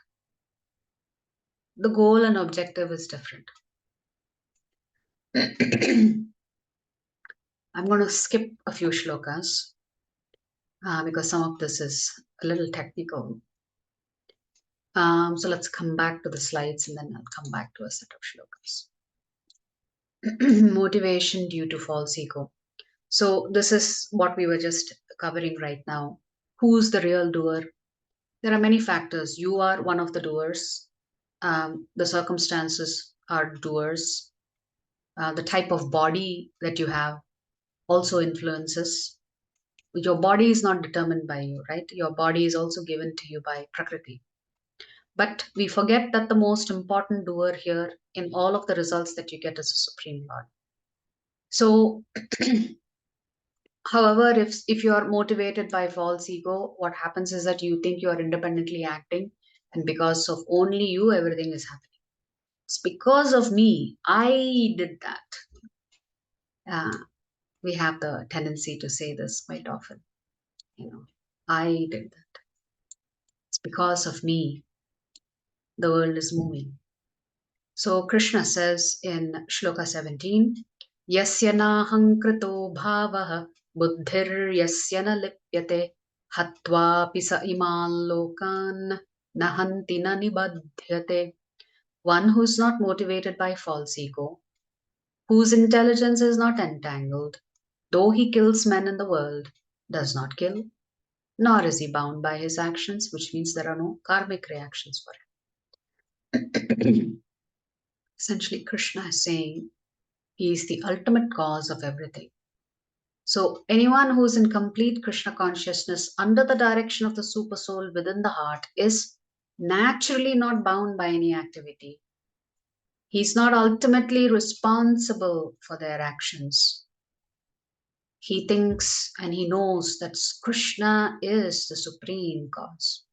The goal and objective is different. I'm going to skip a few shlokas because some of this is a little technical. So let's come back to the slides and then I'll come back to a set of shlokas. Motivation due to false ego. So this is what we were just covering right now. Who's the real doer? There are many factors. You are one of the doers. The circumstances are doers. The type of body that you have also influences. Your body is not determined by you, right? Your body is also given to you by Prakriti. But we forget that the most important doer here in all of the results that you get is the Supreme Lord. So, however, if you are motivated by false ego, what happens is that you think you are independently acting, and because of only you, everything is happening. It's because of me. I did that. We have the tendency to say this quite often. I did that. It's because of me the world is moving. So Krishna says in Shloka 17, Yasya naham krito bhavaha buddhir yasya na lipyate hatva pisa iman lokan nahanti na nibadhyate. One who's not motivated by false ego, whose intelligence is not entangled, though he kills men in the world, does not kill, nor is he bound by his actions, which means there are no karmic reactions for him. Essentially, Krishna is saying he is the ultimate cause of everything. So anyone who is in complete Krishna consciousness under the direction of the super soul within the heart is naturally not bound by any activity. He's not ultimately responsible for their actions. He thinks and he knows that Krishna is the supreme cause.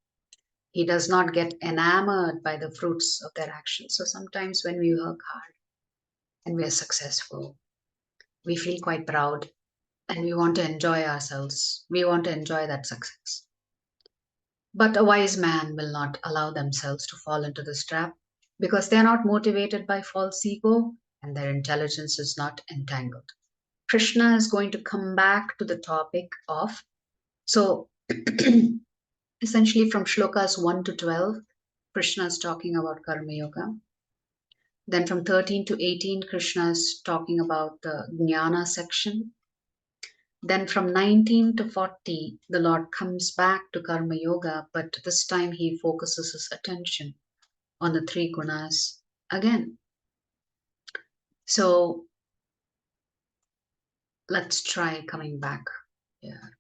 He does not get enamored by the fruits of their actions. So sometimes when we work hard and we are successful, we feel quite proud and we want to enjoy ourselves. We want to enjoy that success. But a wise man will not allow themselves to fall into this trap because they are not motivated by false ego and their intelligence is not entangled. Krishna is going to come back to the topic of, so essentially from shlokas 1 to 12, Krishna is talking about Karma Yoga. Then from 13 to 18, Krishna is talking about the jnana section. Then from 19 to 40, the Lord comes back to Karma Yoga, but this time he focuses his attention on the three gunas again. So let's try coming back here.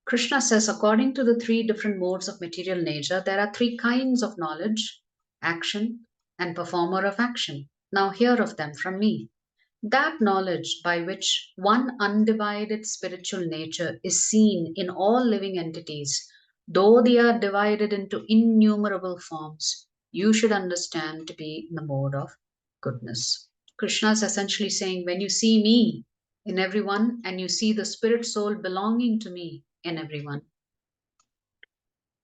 Krishna says, according to the three different modes of material nature, there are three kinds of knowledge, action, and performer of action. Now hear of them from me. That knowledge by which one undivided spiritual nature is seen in all living entities, though they are divided into innumerable forms, you should understand to be in the mode of goodness. Krishna is essentially saying, when you see me in everyone and you see the spirit soul belonging to me in everyone,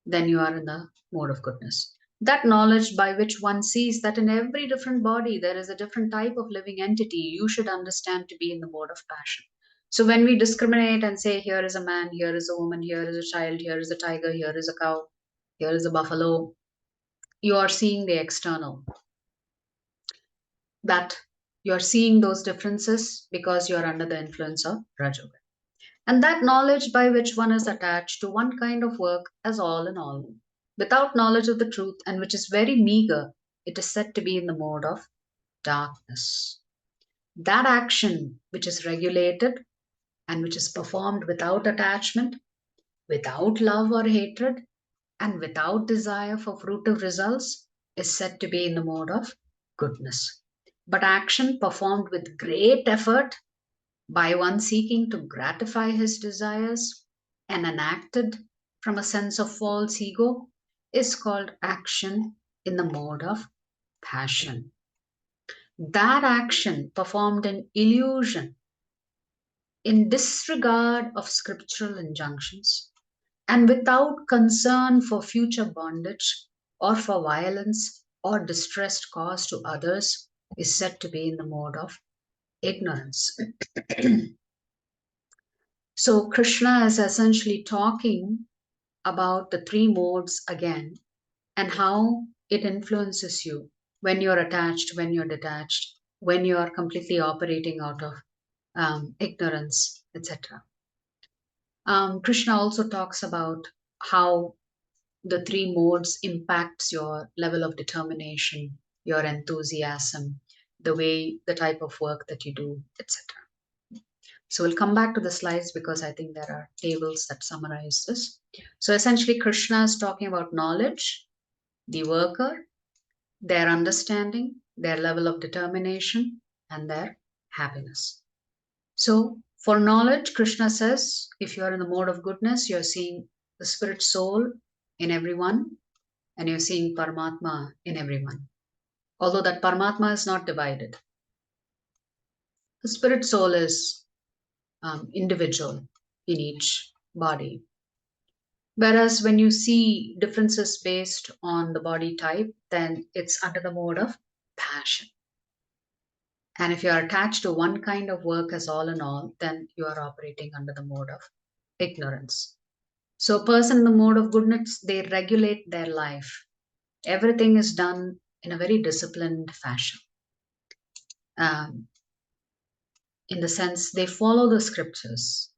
then you are in the mode of goodness. That knowledge by which one sees that in every different body there is a different type of living entity, you should understand to be in the mode of passion. So when we discriminate and say, here is a man, here is a woman, here is a child, here is a tiger, here is a cow, here is a buffalo, you are seeing the external. That you are seeing those differences because you are under the influence of Rajoga. And that knowledge by which one is attached to one kind of work as all in all, without knowledge of the truth, and which is very meager, it is said to be in the mode of darkness. That action which is regulated and which is performed without attachment, without love or hatred, and without desire for fruitive results is said to be in the mode of goodness. But action performed with great effort by one seeking to gratify his desires and enacted from a sense of false ego is called action in the mode of passion. That action performed in illusion, in disregard of scriptural injunctions, and without concern for future bondage or for violence or distress caused to others is said to be in the mode of ignorance. So Krishna is essentially talking about the three modes again and how it influences you when you're attached, when you're detached, when you're completely operating out of ignorance, etc. Krishna also talks about how the three modes impacts your level of determination, your enthusiasm, the way, the type of work that you do, etc. So we'll come back to the slides because I think there are tables that summarize this. So essentially, Krishna is talking about knowledge, the worker, their understanding, their level of determination, and their happiness. So for knowledge, Krishna says, if you are in the mode of goodness, you're seeing the spirit soul in everyone, and you're seeing Paramatma in everyone. Although that Paramatma is not divided. The spirit soul is individual in each body. Whereas when you see differences based on the body type, then it's under the mode of passion. And if you are attached to one kind of work as all in all, then you are operating under the mode of ignorance. So a person in the mode of goodness, they regulate their life. Everything is done in a very disciplined fashion. In the sense they follow the scriptures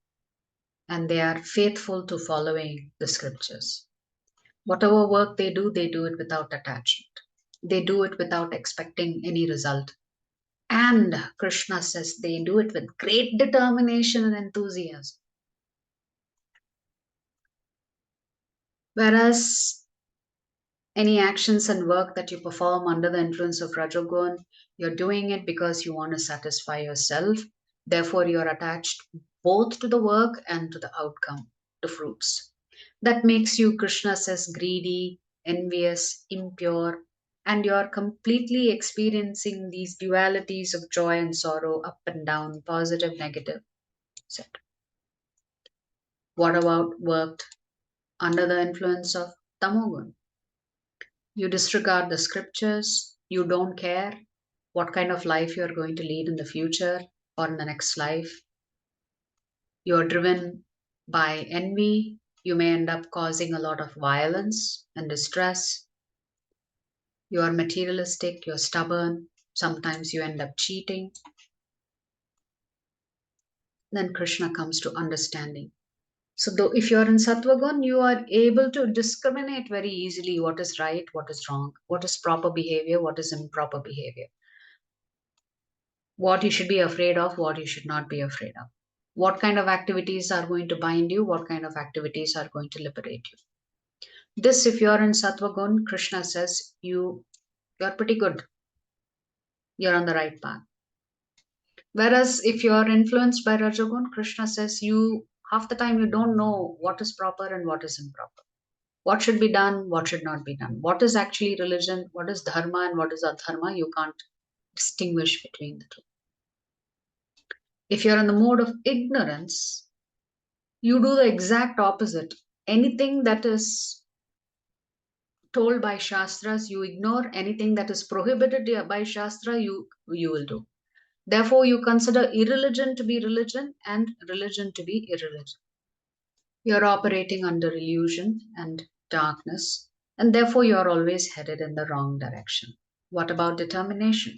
and they are faithful to following the scriptures. Whatever work they do it without attachment. They do it without expecting any result. And Krishna says they do it with great determination and enthusiasm. Whereas any actions and work that you perform under the influence of Rajogun, you're doing it because you want to satisfy yourself. Therefore, you're attached both to the work and to the outcome, the fruits. That makes you, Krishna says, greedy, envious, impure, and you're completely experiencing these dualities of joy and sorrow, up and down, positive, negative, etc. What about worked under the influence of Tamogun? You disregard the scriptures, you don't care what kind of life you're going to lead in the future or in the next life. You're driven by envy, you may end up causing a lot of violence and distress. You are materialistic, you're stubborn, sometimes you end up cheating. Then Krishna comes to understanding. So though if you're in Sattvagun, you are able to discriminate very easily what is right, what is wrong, what is proper behavior, what is improper behavior, what you should be afraid of, what you should not be afraid of, what kind of activities are going to bind you, what kind of activities are going to liberate you. This, if you're in Sattvagun, Krishna says you're pretty good. You're on the right path. Whereas if you are influenced by Rajagun, Krishna says you half the time you don't know what is proper and what is improper. What should be done, what should not be done. What is actually religion, what is dharma and what is adharma, you can't distinguish between the two. If you're in the mode of ignorance, you do the exact opposite. Anything that is told by Shastras, you ignore. Anything that is prohibited by Shastra, you will do. Therefore, you consider irreligion to be religion and religion to be irreligion. You're operating under illusion and darkness, and therefore you're always headed in the wrong direction. What about determination?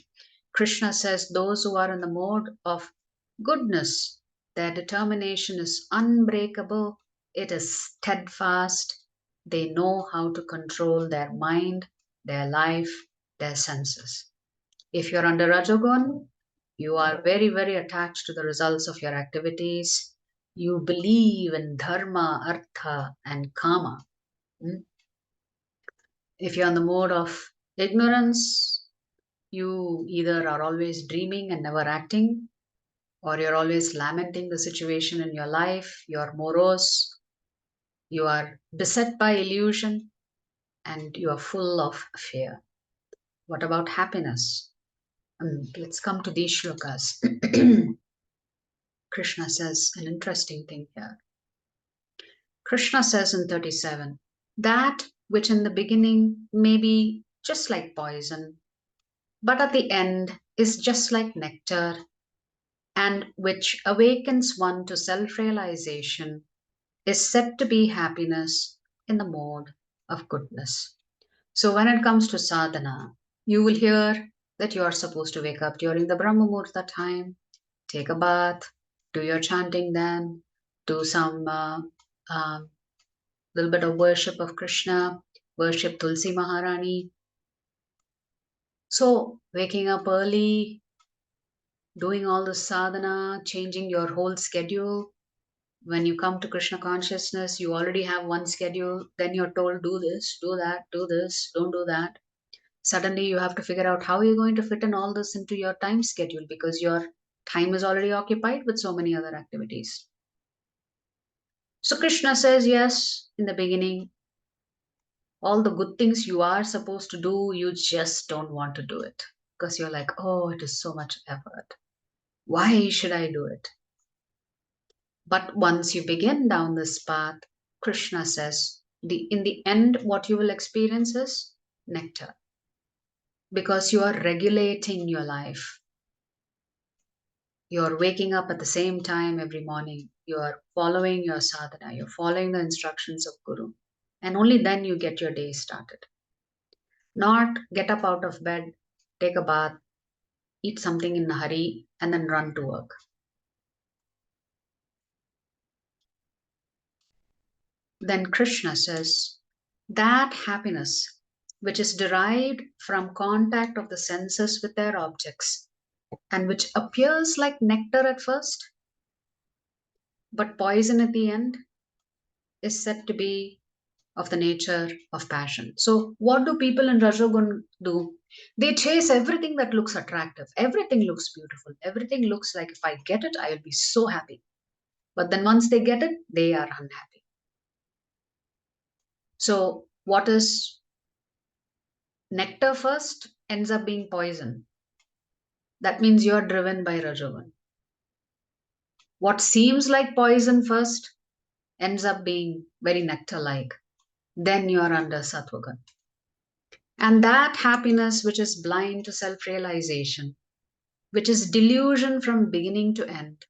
Krishna says those who are in the mode of goodness, their determination is unbreakable, it is steadfast, they know how to control their mind, their life, their senses. If you're under Rajogun, you are very, very attached to the results of your activities. You believe in dharma, artha, and kama. If you're in the mode of ignorance, you either are always dreaming and never acting, or you're always lamenting the situation in your life, you're morose, you are beset by illusion, and you are full of fear. What about happiness? Let's come to these shlokas. Krishna says an interesting thing here. Krishna says in 37, that which in the beginning may be just like poison, but at the end is just like nectar, and which awakens one to self realization, is said to be happiness in the mode of goodness. So, when it comes to sadhana, you will hear that you are supposed to wake up during the Brahma Muhurta time, take a bath, do your chanting, then do some little bit of worship of Krishna, worship Tulsi Maharani. So, waking up early, doing all the sadhana, changing your whole schedule. When you come to Krishna consciousness, you already have one schedule. Then you're told, do this, do that, do this, don't do that. Suddenly, you have to figure out how you're going to fit in all this into your time schedule because your time is already occupied with so many other activities. So, Krishna says, yes, in the beginning, all the good things you are supposed to do, you just don't want to do it because you're like, oh, it is so much effort. Why should I do it? But once you begin down this path, Krishna says, in the end, what you will experience is nectar because you are regulating your life. You're waking up at the same time every morning. You are following your sadhana. You're following the instructions of Guru. And only then you get your day started. Not get up out of bed, take a bath, eat something in a hurry, and then run to work. Then Krishna says that happiness, which is derived from contact of the senses with their objects, and which appears like nectar at first, but poison at the end, is said to be of the nature of passion. So, what do people in Rajogun do? They chase everything that looks attractive. Everything looks beautiful. Everything looks like if I get it, I will be so happy. But then once they get it, they are unhappy. So, what is nectar first ends up being poison. That means you're driven by Rajogun. What seems like poison first ends up being very nectar like. Then you're under Sattvagun. And that happiness which is blind to self realization, which is delusion from beginning to end,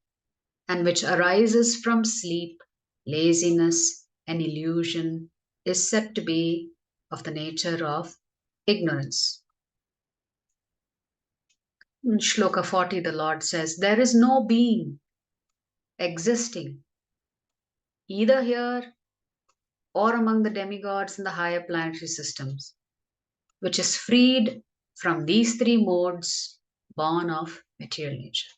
and which arises from sleep, laziness, and illusion, is said to be of the nature of ignorance. In Shloka 40, the Lord says, there is no being existing either here or among the demigods in the higher planetary systems, which is freed from these three modes born of material nature.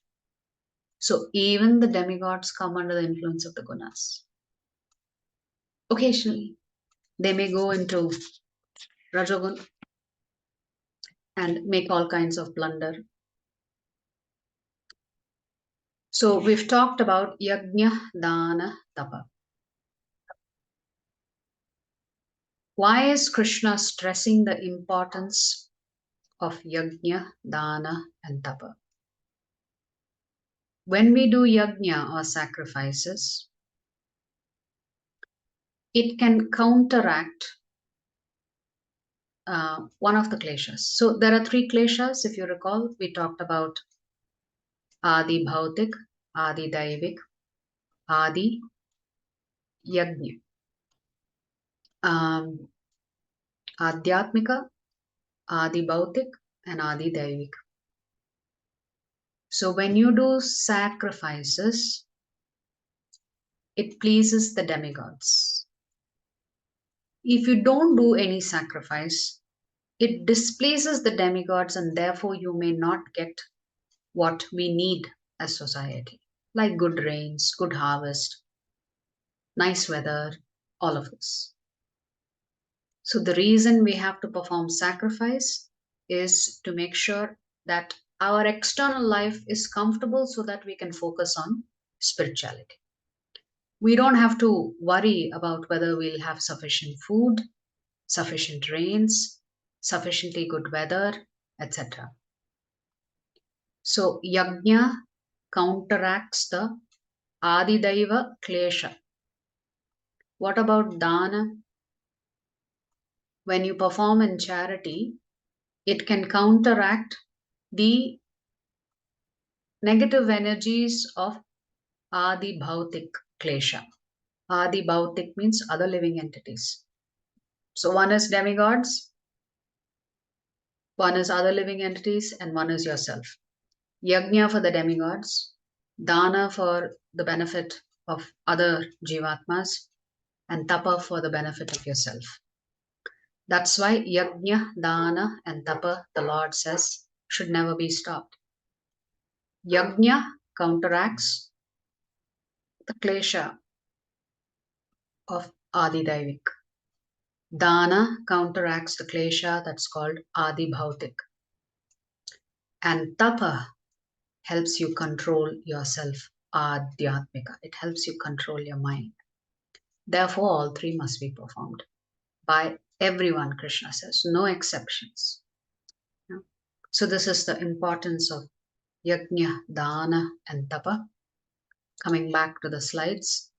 So even the demigods come under the influence of the gunas. Occasionally, they may go into Rajogun and make all kinds of blunder. So we've talked about yajna, dana, tapa. Why is Krishna stressing the importance of yajna, dana, and tapa? When we do yajna or sacrifices, it can counteract one of the kleshas. So there are three kleshas, if you recall. We talked about Adi Bhautik, Adi Daivik, Adi Yajna. Adhyatmika, Adi Bhautik, and Adi Daivik. So when you do sacrifices, it pleases the demigods. If you don't do any sacrifice, it displeases the demigods, and therefore you may not get what we need as society, like good rains, good harvest, nice weather, all of this. So the reason we have to perform sacrifice is to make sure that our external life is comfortable so that we can focus on spirituality. We don't have to worry about whether we'll have sufficient food, sufficient rains, sufficiently good weather, etc. So yajna counteracts the adidaiva klesha. What about dana? When you perform in charity, it can counteract the negative energies of adi bhautik klesha. Adi bhautik means other living entities. So one is demigods, one is other living entities, and one is yourself. Yajna for the demigods, dana for the benefit of other jivatmas, and tapa for the benefit of yourself. That's why yajna, dana, and tapa, the Lord says, should never be stopped. Yajna counteracts the klesha of Adi Daivik. Dana counteracts the klesha that's called Adi Bhautik. And tapa helps you control yourself, Adhyatmika. It helps you control your mind. Therefore, all three must be performed by everyone, Krishna says, no exceptions. So this is the importance of yajna, dana, and tapa. Coming back to the slides,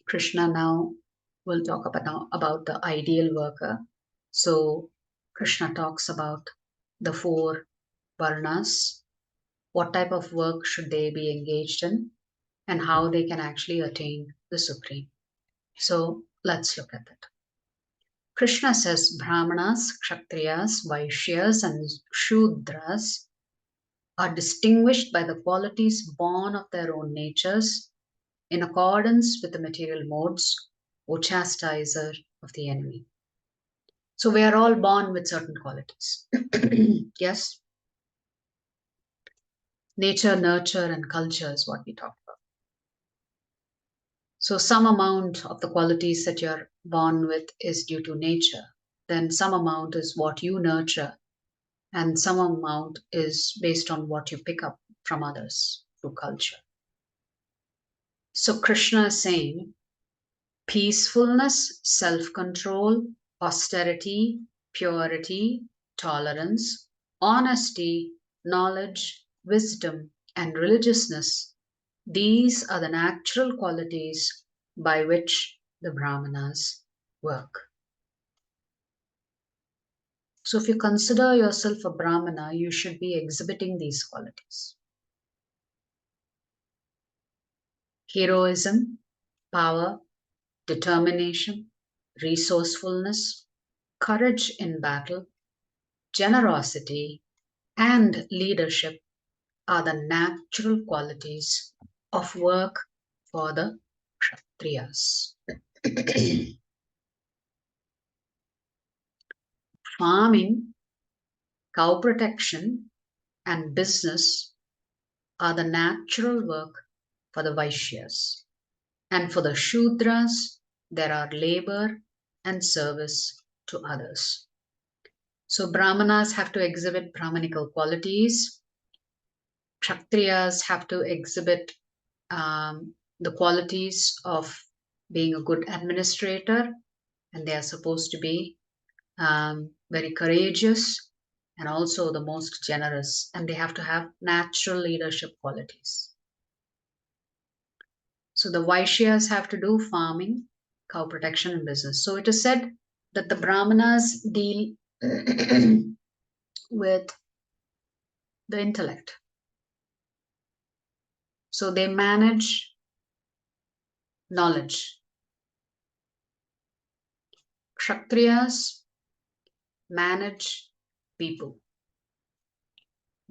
Krishna now will talk about the ideal worker. So Krishna talks about the four varnas, what type of work should they be engaged in, and how they can actually attain the Supreme. So let's look at that. Krishna says Brahmanas, Kshatriyas, Vaishyas, and Shudras are distinguished by the qualities born of their own natures in accordance with the material modes, O chastiser of the enemy. So we are all born with certain qualities. Yes? Nature, nurture, and culture is what we talk about. So some amount of the qualities that you're born with is due to nature. Then some amount is what you nurture. And some amount is based on what you pick up from others through culture. So Krishna is saying, peacefulness, self-control, austerity, purity, tolerance, honesty, knowledge, wisdom, and religiousness. These are the natural qualities by which the Brahmanas work. So if you consider yourself a Brahmana, you should be exhibiting these qualities. Heroism, power, determination, resourcefulness, courage in battle, generosity, and leadership are the natural qualities of work for the Kshatriyas. Farming, cow protection, and business are the natural work for the Vaishyas. And for the Shudras, there are labor and service to others. So Brahmanas have to exhibit Brahmanical qualities. Kshatriyas have to exhibit the qualities of being a good administrator, and they are supposed to be very courageous and also the most generous, and they have to have natural leadership qualities. So the Vaishyas have to do farming, cow protection, and business. So it is said that the Brahmanas deal with the intellect. So they manage knowledge. Kshatriyas manage people.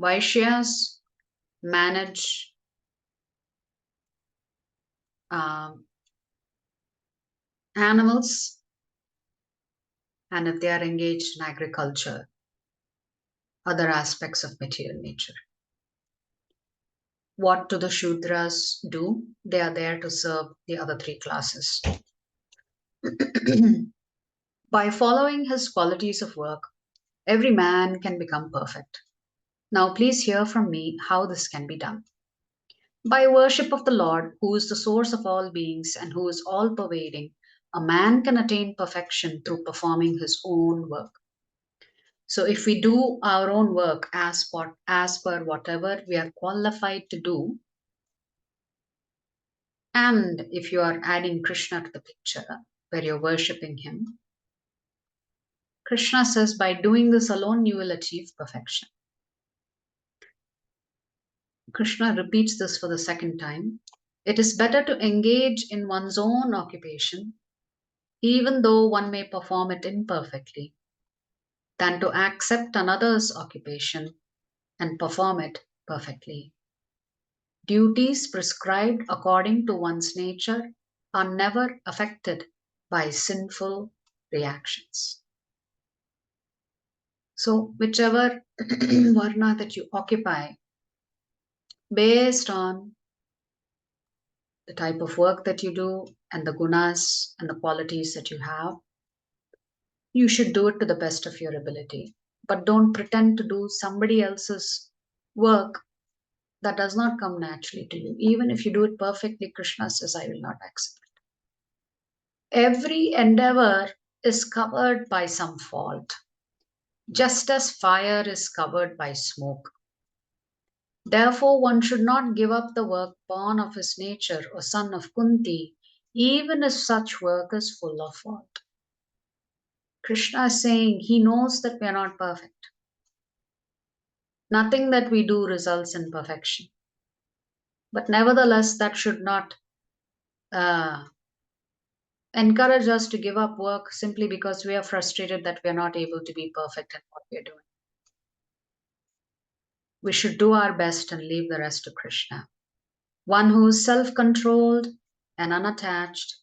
Vaishyas manage animals, and if they are engaged in agriculture, other aspects of material nature. What do the Shudras do? They are there to serve the other three classes. By following his qualities of work, every man can become perfect. Now, please hear from me how this can be done. By worship of the Lord, who is the source of all beings and who is all pervading, a man can attain perfection through performing his own work. So, if we do our own work as per whatever we are qualified to do, and if you are adding Krishna to the picture where you're worshipping him, Krishna says, by doing this alone, you will achieve perfection. Krishna repeats this for the second time. It is better to engage in one's own occupation, even though one may perform it imperfectly, than to accept another's occupation and perform it perfectly. Duties prescribed according to one's nature are never affected by sinful reactions. So, whichever varna that you occupy, based on the type of work that you do and the gunas and the qualities that you have, you should do it to the best of your ability. But don't pretend to do somebody else's work that does not come naturally to you. Even if you do it perfectly, Krishna says, I will not accept it. Every endeavor is covered by some fault, just as fire is covered by smoke. Therefore, one should not give up the work born of his nature or son of Kunti, even if such work is full of fault. Krishna is saying he knows that we are not perfect. Nothing that we do results in perfection. But nevertheless, that should not encourage us to give up work simply because we are frustrated that we are not able to be perfect in what we are doing. We should do our best and leave the rest to Krishna. One who is self-controlled and unattached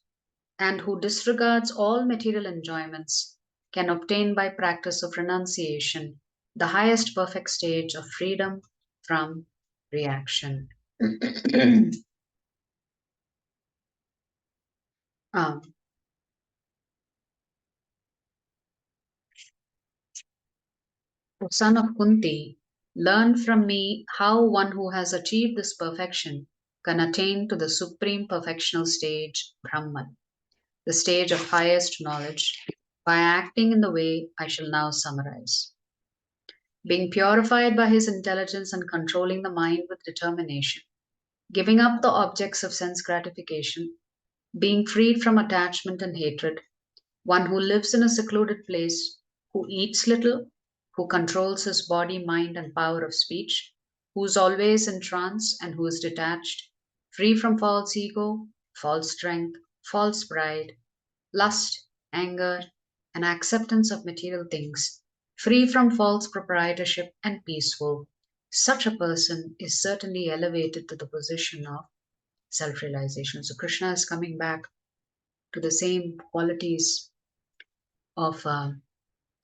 and who disregards all material enjoyments can obtain by practice of renunciation the highest perfect stage of freedom from reaction. O son of Kunti, learn from me how one who has achieved this perfection can attain to the supreme perfectional stage, Brahman, the stage of highest knowledge, by acting in the way I shall now summarize. Being purified by his intelligence and controlling the mind with determination, giving up the objects of sense gratification, being freed from attachment and hatred, one who lives in a secluded place, who eats little, who controls his body, mind, and power of speech, who is always in trance and who is detached, free from false ego, false strength, false pride, lust, anger, and acceptance of material things, free from false proprietorship and peaceful, such a person is certainly elevated to the position of self realization. So, Krishna is coming back to the same qualities of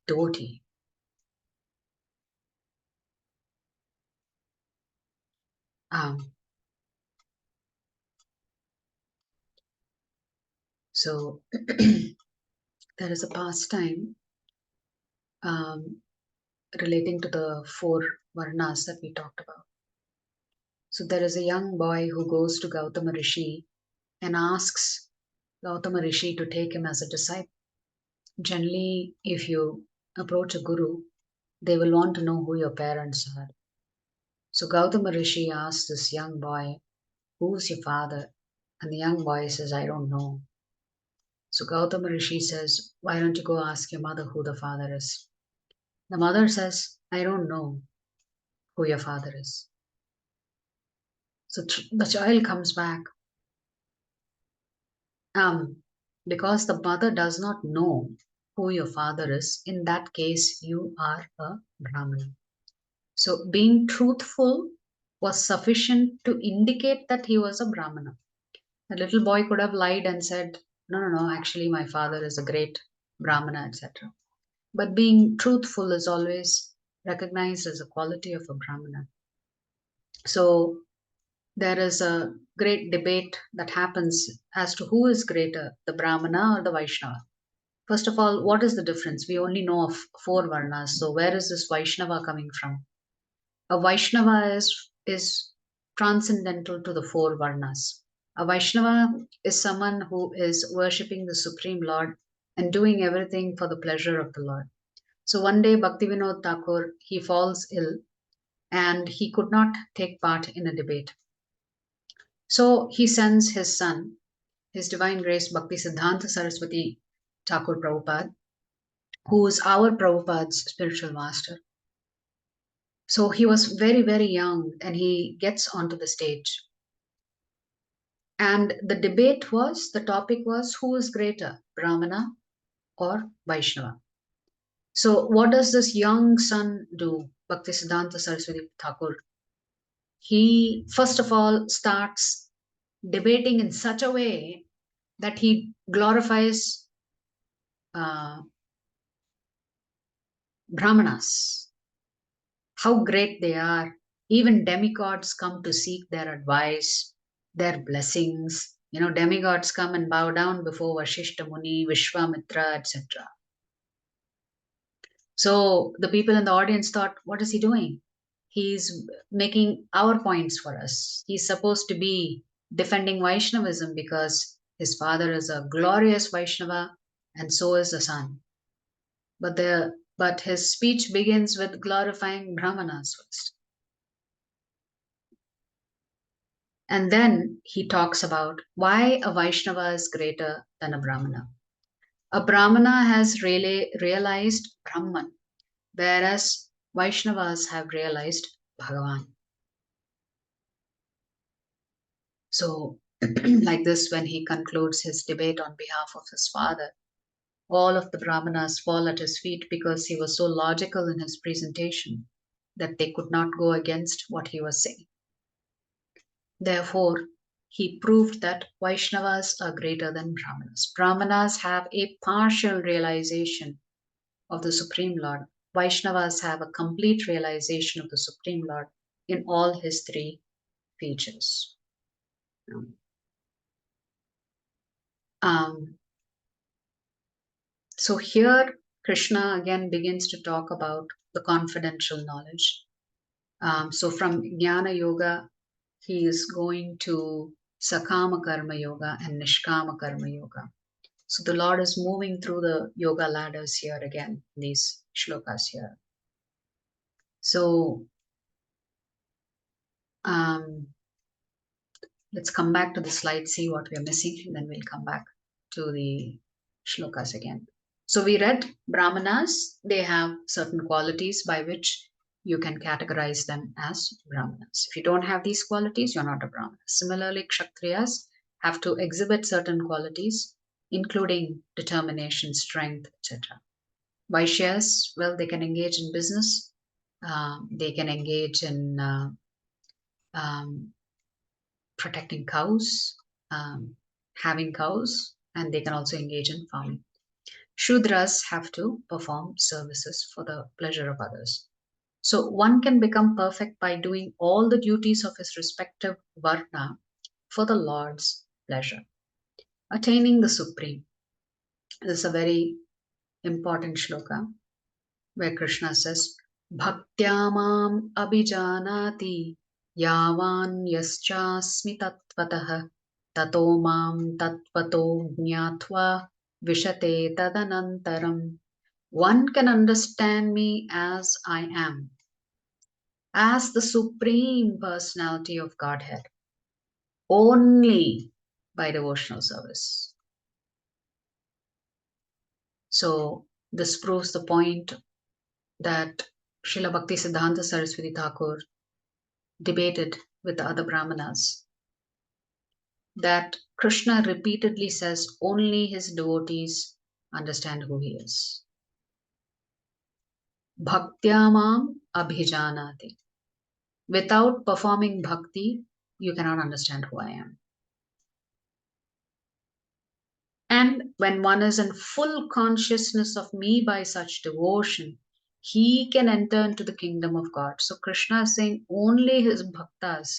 devotee. Um, so, there is a pastime um, relating to the four varnas that we talked about. So, there is a young boy who goes to Gautama Rishi and asks Gautama Rishi to take him as a disciple. Generally, if you approach a guru, they will want to know who your parents are. So Gautama Rishi asks this young boy, "Who's your father?" And the young boy says, "I don't know." So Gautama Rishi says, "Why don't you go ask your mother who the father is?" The mother says, "I don't know who your father is." So the child comes back. Because the mother does not know who your father is, in that case, you are a Brahmin. So being truthful was sufficient to indicate that he was a Brahmana. The little boy could have lied and said, "No, no, no, actually, my father is a great Brahmana," etc. But being truthful is always recognized as a quality of a Brahmana. So there is a great debate that happens as to who is greater, the Brahmana or the Vaishnava. First of all, what is the difference? We only know of four Varnas. So where is this Vaishnava coming from? A Vaishnava is transcendental to the four Varnas. A Vaishnava is someone who is worshipping the Supreme Lord and doing everything for the pleasure of the Lord. So one day Bhaktivinoda Thakur, he falls ill and he could not take part in a debate. So he sends his son, His Divine Grace Bhakti Siddhanta Saraswati Thakur Prabhupada, who is our Prabhupada's spiritual master. So he was very, very young and he gets onto the stage. And the topic was who is greater, Brahmana or Vaishnava. So what does this young son do, Bhaktisiddhanta Saraswati Thakur? He first of all starts debating in such a way that he glorifies uh, Brahmanas, how great they are. Even demigods come to seek their advice, their blessings. Demigods come and bow down before Vashishta Muni, Vishwamitra, etc. So the people in the audience thought, what is he doing? He's making our points for us. He's supposed to be defending Vaishnavism because his father is a glorious Vaishnava and so is the son. But his speech begins with glorifying Brahmanas first. And then he talks about why a Vaishnava is greater than a Brahmana. A Brahmana has really realized Brahman, whereas Vaishnavas have realized Bhagavan. So, like this, when he concludes his debate on behalf of his father, all of the Brahmanas fall at his feet because he was so logical in his presentation that they could not go against what he was saying. Therefore, he proved that Vaishnavas are greater than Brahmanas. Brahmanas have a partial realization of the Supreme Lord. Vaishnavas have a complete realization of the Supreme Lord in all his three features. So here, Krishna again begins to talk about the confidential knowledge. So from Jnana Yoga, he is going to Sakama Karma Yoga and Nishkama Karma Yoga. So the Lord is moving through the yoga ladders here again, these shlokas here. So let's come back to the slide, see what we are missing, and then we'll come back to the shlokas again. So we read Brahmanas, they have certain qualities by which you can categorize them as Brahmanas. If you don't have these qualities, you're not a Brahmana. Similarly, Kshatriyas have to exhibit certain qualities including determination, strength, etc. Vaishyas, well, they can engage in business, they can engage in um, protecting cows, having cows, and they can also engage in farming. Shudras have to perform services for the pleasure of others. So one can become perfect by doing all the duties of his respective varna for the Lord's pleasure. Attaining the Supreme. This is a very important shloka where Krishna says, Bhaktyamam abhijanati yavan yaschasmi tatvatah tato mam tatvato jnatva vishate tadanantaram. One can understand me as I am, as the Supreme Personality of Godhead, only by devotional service. So this proves the point that Srila Bhakti Siddhanta Saraswati Thakur debated with the other Brahmanas, that Krishna repeatedly says only his devotees understand who he is. Bhaktyamam abhijanati. Without performing bhakti, you cannot understand who I am. And when one is in full consciousness of me by such devotion, he can enter into the kingdom of God. So Krishna is saying only his bhaktas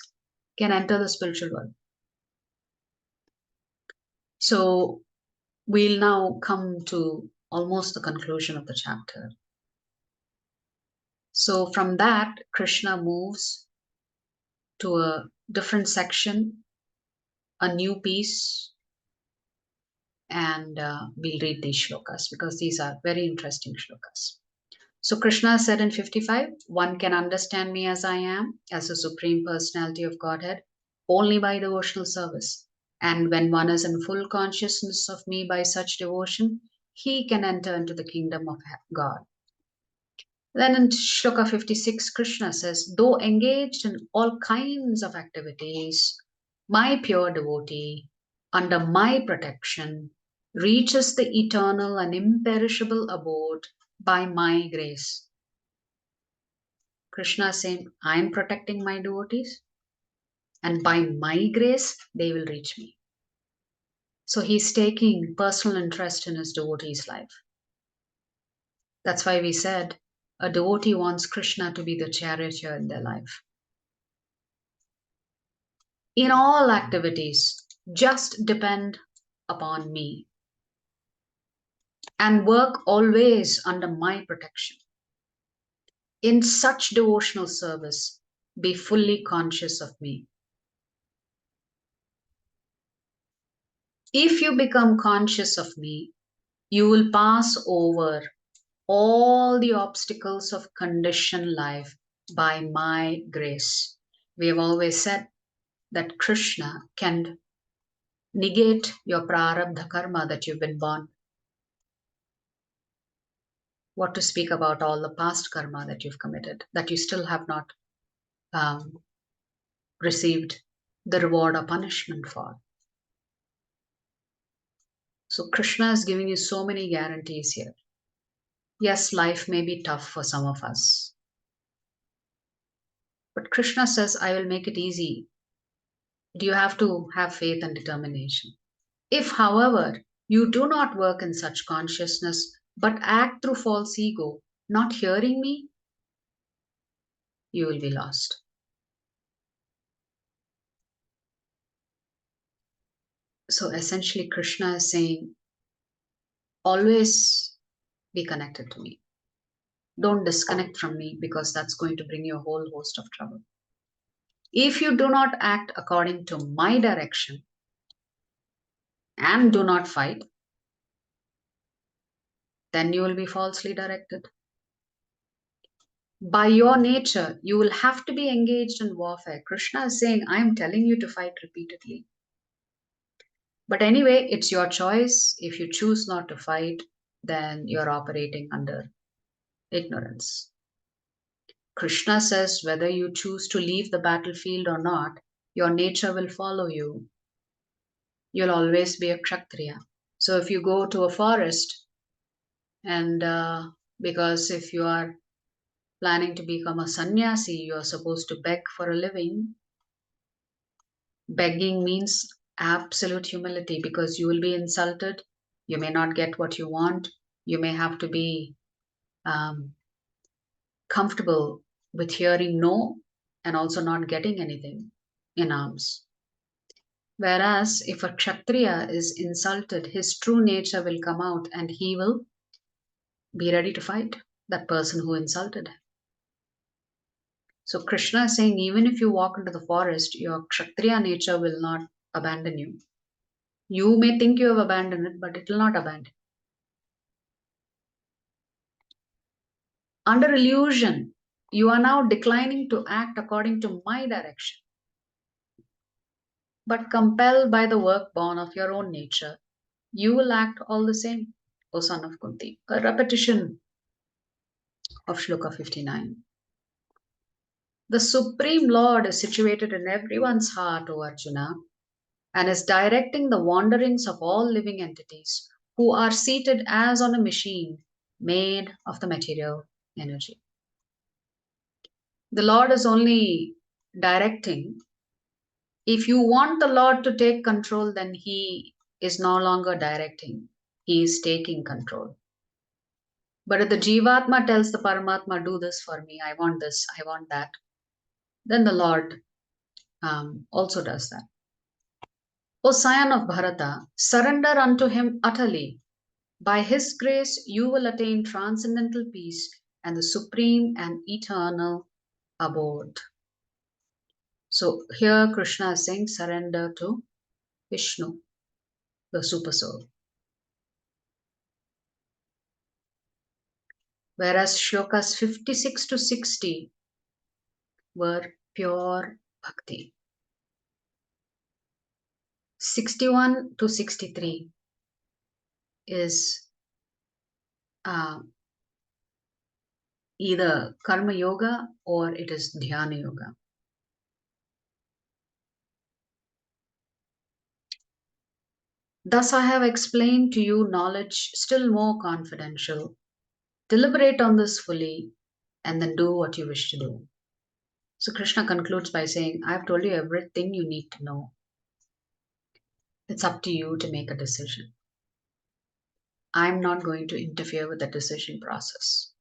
can enter the spiritual world. So we'll now come to almost the conclusion of the chapter. So from that, Krishna moves to a different section, a new piece, and we'll read these shlokas because these are very interesting shlokas. So Krishna said in 55, one can understand me as I am, as the Supreme Personality of Godhead, only by devotional service. And when one is in full consciousness of me by such devotion, he can enter into the kingdom of God. Then in Shloka 56, Krishna says, though engaged in all kinds of activities, my pure devotee, under my protection, reaches the eternal and imperishable abode by my grace. Krishna is saying, I am protecting my devotees, and by my grace, they will reach me. So he's taking personal interest in his devotee's life. That's why we said a devotee wants Krishna to be the charioteer in their life. In all activities, just depend upon me and work always under my protection. In such devotional service, be fully conscious of me. If you become conscious of me, you will pass over all the obstacles of conditioned life by my grace. We have always said that Krishna can negate your prarabdha karma that you've been born. What to speak about all the past karma that you've committed, that you still have not received the reward or punishment for. So Krishna is giving you so many guarantees here. Yes, life may be tough for some of us. But Krishna says, I will make it easy. But you have to have faith and determination. If, however, you do not work in such consciousness, but act through false ego, not hearing me, you will be lost. So essentially, Krishna is saying, always be connected to me. Don't disconnect from me, because that's going to bring you a whole host of trouble. If you do not act according to my direction and do not fight, then you will be falsely directed. By your nature, you will have to be engaged in warfare. Krishna is saying, I am telling you to fight repeatedly. But anyway, it's your choice. If you choose not to fight, then you're operating under ignorance. Krishna says, whether you choose to leave the battlefield or not, your nature will follow you. You'll always be a Kshatriya. So if you go to a forest and because if you are planning to become a sannyasi, you are supposed to beg for a living. Begging means absolute humility because you will be insulted. You may not get what you want. You may have to be um, comfortable with hearing no and also not getting anything in alms. Whereas if a Kshatriya is insulted, his true nature will come out and he will be ready to fight that person who insulted him. So Krishna is saying, even if you walk into the forest, your Kshatriya nature will not abandon you. You may think you have abandoned it, but it will not abandon. Under illusion, you are now declining to act according to my direction, but compelled by the work born of your own nature, you will act all the same, O son of Kunti. A repetition of Shloka 59. The Supreme Lord is situated in everyone's heart, O Arjuna, and is directing the wanderings of all living entities who are seated as on a machine made of the material energy. The Lord is only directing. If you want the Lord to take control, then He is no longer directing, He is taking control. But if the Jivatma tells the Paramatma, do this for me, I want this, I want that, then the Lord also does that. O scion of Bharata, surrender unto Him utterly. By His grace, you will attain transcendental peace and the supreme and eternal abode. So here Krishna is saying surrender to Vishnu, the super soul. Whereas shlokas 56 to 60 were pure bhakti. 61 to 63 is either karma yoga or it is dhyana yoga. Thus I have explained to you knowledge still more confidential. Deliberate on this fully and then do what you wish to do. So Krishna concludes by saying, I have told you everything you need to know. It's up to you to make a decision. I'm not going to interfere with the decision process.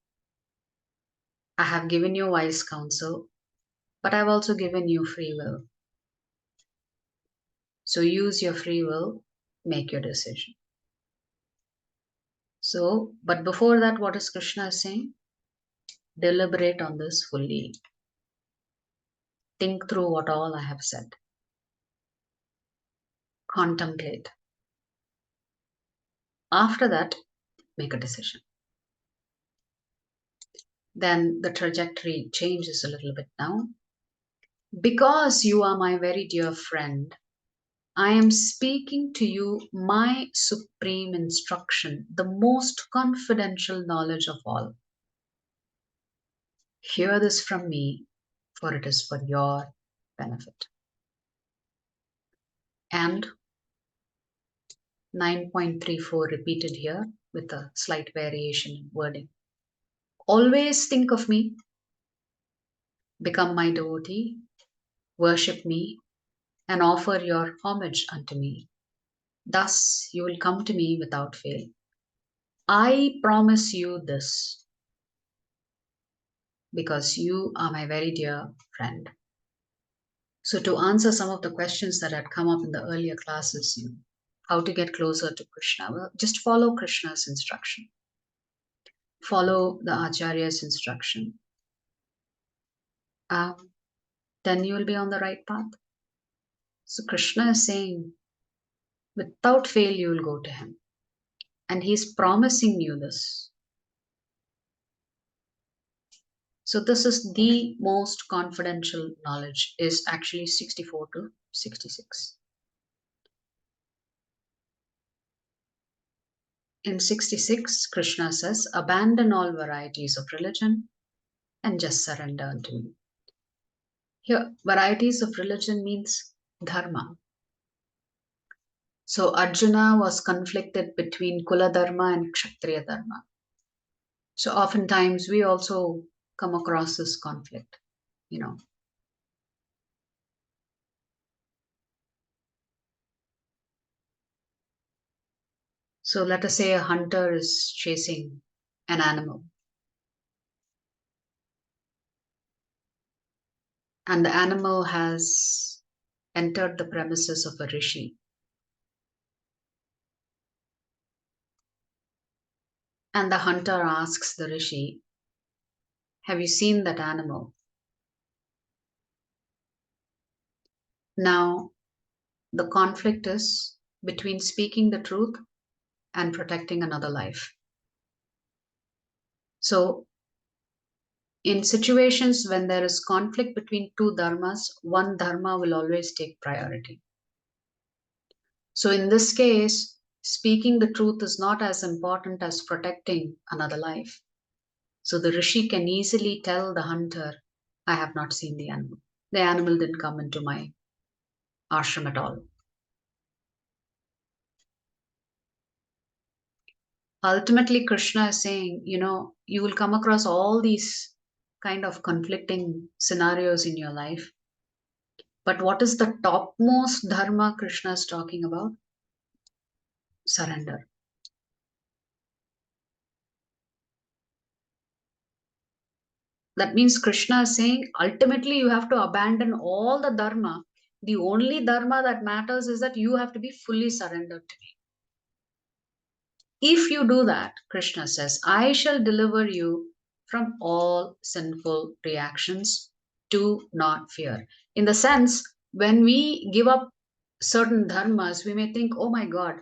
I have given you wise counsel, but I've also given you free will. So use your free will, make your decision. So, but before that, what is Krishna saying? Deliberate on this fully. Think through what all I have said. Contemplate. After that, make a decision. Then the trajectory changes a little bit now. Because you are my very dear friend, I am speaking to you my supreme instruction, the most confidential knowledge of all. Hear this from me, for it is for your benefit. And 9.34 repeated here with a slight variation in wording. Always think of me, become my devotee, worship me, and offer your homage unto me. Thus you will come to me without fail. I promise you this, because you are my very dear friend. So to answer some of the questions that had come up in the earlier classes, how to get closer to Krishna, well, just follow Krishna's instruction. Follow the Acharya's instruction. Then you will be on the right path. So Krishna is saying, without fail, you will go to him. And he's promising you this. So this is the most confidential knowledge, is actually 64 to 66. In 66, Krishna says, abandon all varieties of religion and just surrender unto me. Here, varieties of religion means dharma. So Arjuna was conflicted between Kula Dharma and Kshatriya Dharma. So oftentimes we also come across this conflict, you know. So let us say a hunter is chasing an animal, and the animal has entered the premises of a rishi. And the hunter asks the rishi, have you seen that animal? Now, the conflict is between speaking the truth and protecting another life. So, in situations when there is conflict between two dharmas, one dharma will always take priority. So, in this case, speaking the truth is not as important as protecting another life. So, the rishi can easily tell the hunter, I have not seen the animal. The animal didn't come into my ashram at all. Ultimately, Krishna is saying, you will come across all these kind of conflicting scenarios in your life. But what is the topmost dharma Krishna is talking about? Surrender. That means Krishna is saying, ultimately, you have to abandon all the dharma. The only dharma that matters is that you have to be fully surrendered to me. If you do that, Krishna says, I shall deliver you from all sinful reactions. Do not fear. In the sense, when we give up certain dharmas, we may think, oh my God,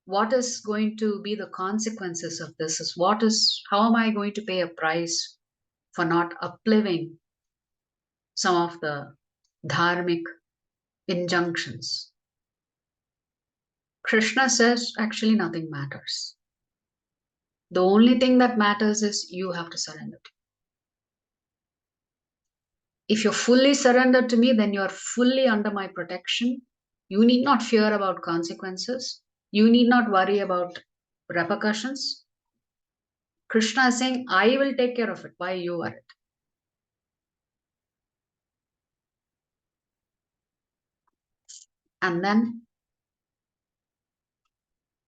what is going to be the consequences of this? How am I going to pay a price for not uplifting some of the dharmic injunctions? Krishna says, actually, nothing matters. The only thing that matters is you have to surrender. If you're fully surrendered to me, then you're fully under my protection. You need not fear about consequences. You need not worry about repercussions. Krishna is saying, I will take care of it. Why you worry? And then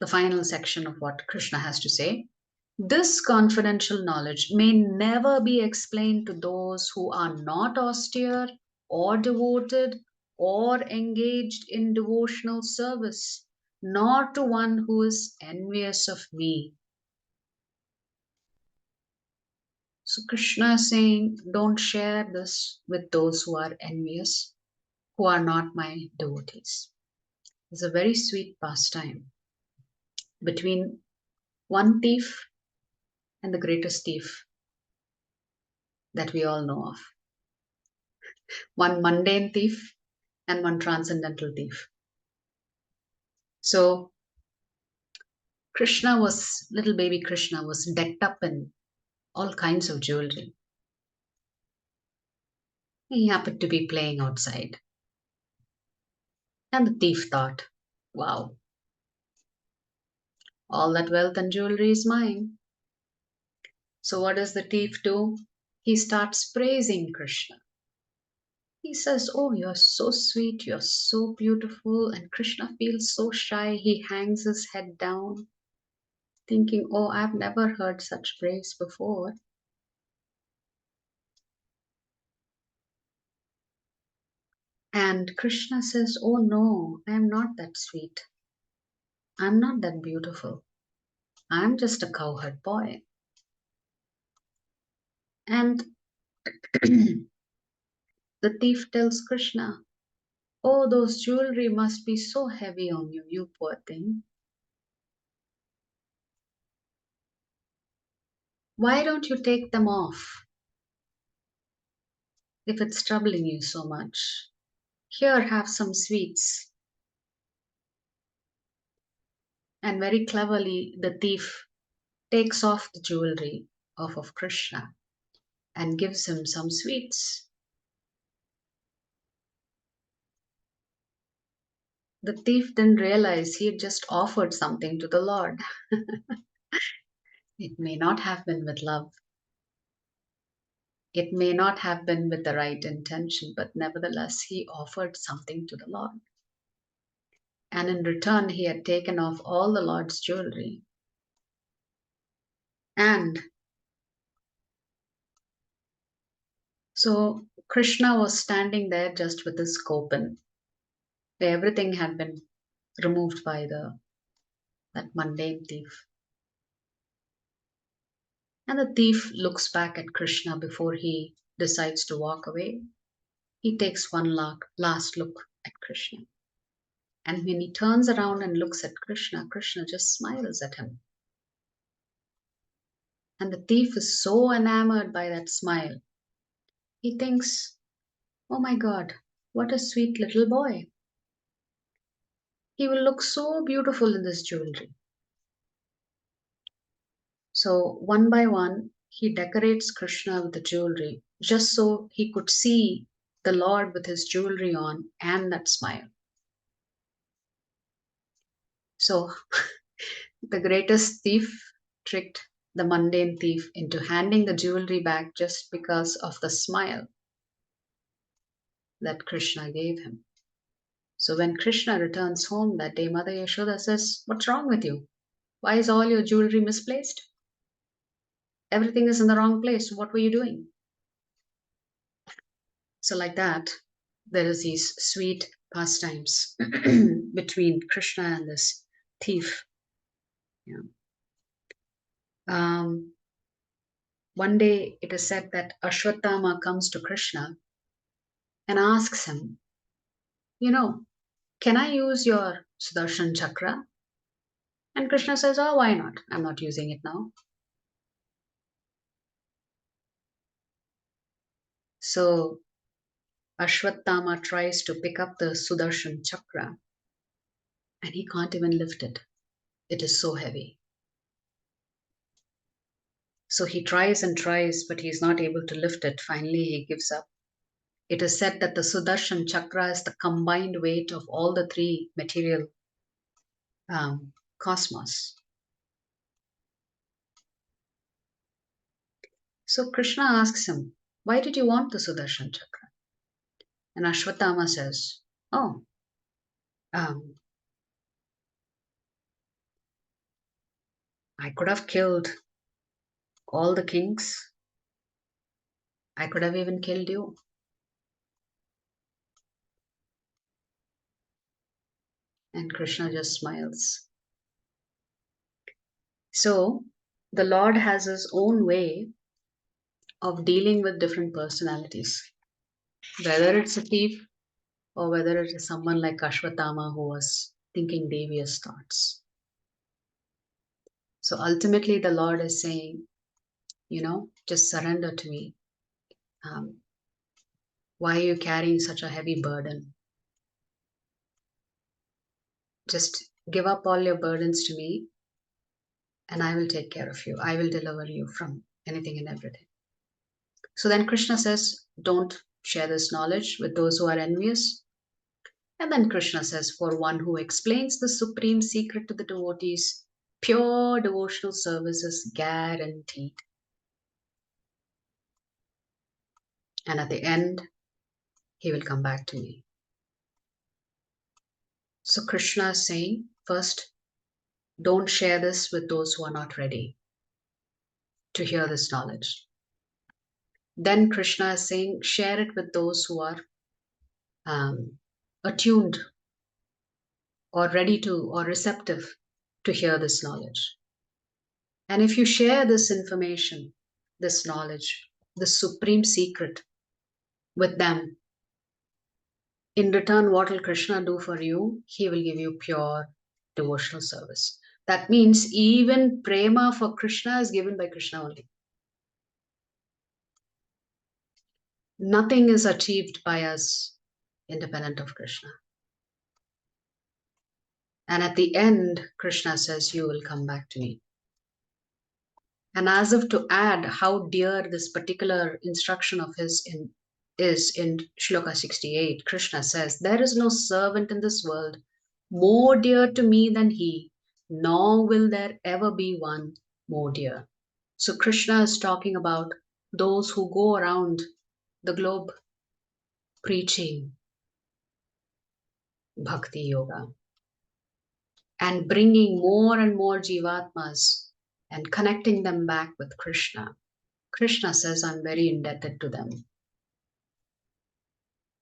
the final section of what Krishna has to say. This confidential knowledge may never be explained to those who are not austere or devoted or engaged in devotional service, nor to one who is envious of me. So Krishna is saying, don't share this with those who are envious, who are not my devotees. It's a very sweet pastime between one thief and the greatest thief that we all know of. One mundane thief and one transcendental thief. So little baby Krishna was decked up in all kinds of jewelry. He happened to be playing outside. And the thief thought, wow, all that wealth and jewelry is mine. So what does the thief do? He starts praising Krishna. He says, oh, you're so sweet, you're so beautiful. And Krishna feels so shy. He hangs his head down, thinking, oh, I've never heard such praise before. And Krishna says, oh no, I am not that sweet. I'm not that beautiful. I'm just a cowherd boy. And the thief tells Krishna, oh, those jewelry must be so heavy on you, you poor thing. Why don't you take them off if it's troubling you so much? Here, have some sweets. And very cleverly, the thief takes off the jewelry off of Krishna and gives him some sweets. The thief didn't realize he had just offered something to the Lord. It may not have been with love. It may not have been with the right intention, but nevertheless, he offered something to the Lord. And in return, he had taken off all the Lord's jewelry. And so Krishna was standing there just with his open. Everything had been removed by that mundane thief. And the thief looks back at Krishna before he decides to walk away. He takes one last look at Krishna. And when he turns around and looks at Krishna, Krishna just smiles at him. And the thief is so enamored by that smile. He thinks, oh my God, what a sweet little boy. He will look so beautiful in this jewelry. So one by one, he decorates Krishna with the jewelry just so he could see the Lord with his jewelry on and that smile. So the greatest thief tricked the mundane thief into handing the jewelry back just because of the smile that Krishna gave him. So when Krishna returns home that day, Mother Yashoda says, what's wrong with you? Why is all your jewelry misplaced? Everything is in the wrong place. What were you doing? So like that, there is these sweet pastimes between Krishna and this thief. Yeah. One day it is said that Ashwatthama comes to Krishna and asks him, can I use your Sudarshan Chakra? And Krishna says, oh, why not? I'm not using it now. So Ashwatthama tries to pick up the Sudarshan Chakra and he can't even lift it. It is so heavy. So he tries and tries, but he's not able to lift it. Finally, he gives up. It is said that the Sudarshan Chakra is the combined weight of all the three material cosmos. So Krishna asks him, why did you want the Sudarshan Chakra? And Ashwatthama says, oh, I could have killed all the kings. I could have even killed you. And Krishna just smiles. So the Lord has his own way of dealing with different personalities, whether it's a thief or whether it is someone like Ashwatthama who was thinking devious thoughts. So ultimately, the Lord is saying, just surrender to me. Why are you carrying such a heavy burden? Just give up all your burdens to me, and I will take care of you. I will deliver you from anything and everything. So then Krishna says, don't share this knowledge with those who are envious. And then Krishna says, for one who explains the supreme secret to the devotees, pure devotional service is guaranteed. And at the end, he will come back to me. So Krishna is saying, first, don't share this with those who are not ready to hear this knowledge. Then Krishna is saying, share it with those who are attuned or ready to or receptive to hear this knowledge. And if you share this information, this knowledge, the supreme secret with them, in return, what will Krishna do for you? He will give you pure devotional service. That means even prema for Krishna is given by Krishna only. Nothing is achieved by us independent of Krishna. And at the end, Krishna says, you will come back to me. And as if to add how dear this particular instruction of his is in Shloka 68, Krishna says, there is no servant in this world more dear to me than he, nor will there ever be one more dear. So Krishna is talking about those who go around the globe preaching bhakti yoga and bringing more and more jivatmas and connecting them back with Krishna. Krishna says, I'm very indebted to them.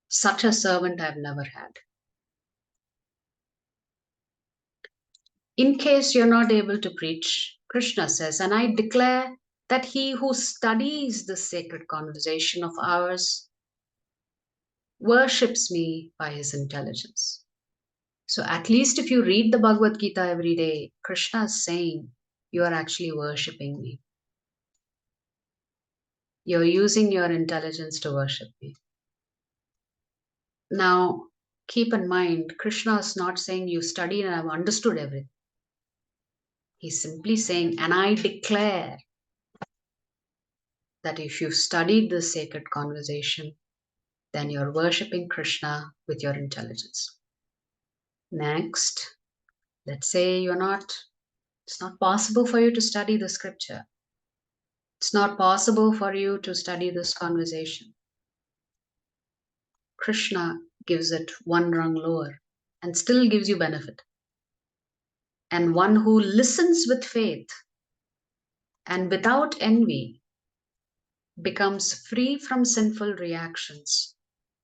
Such a servant I've never had. In case you're not able to preach, Krishna says, and I declare that he who studies the sacred conversation of ours worships me by his intelligence. So at least if you read the Bhagavad Gita every day, Krishna is saying you are actually worshipping me. You're using your intelligence to worship me. Now, keep in mind, Krishna is not saying you studied and have understood everything. He's simply saying, and I declare that if you've studied this sacred conversation, then you're worshipping Krishna with your intelligence. Next, let's say it's not possible for you to study the scripture. It's not possible for you to study this conversation. Krishna gives it one rung lower and still gives you benefit. And one who listens with faith and without envy becomes free from sinful reactions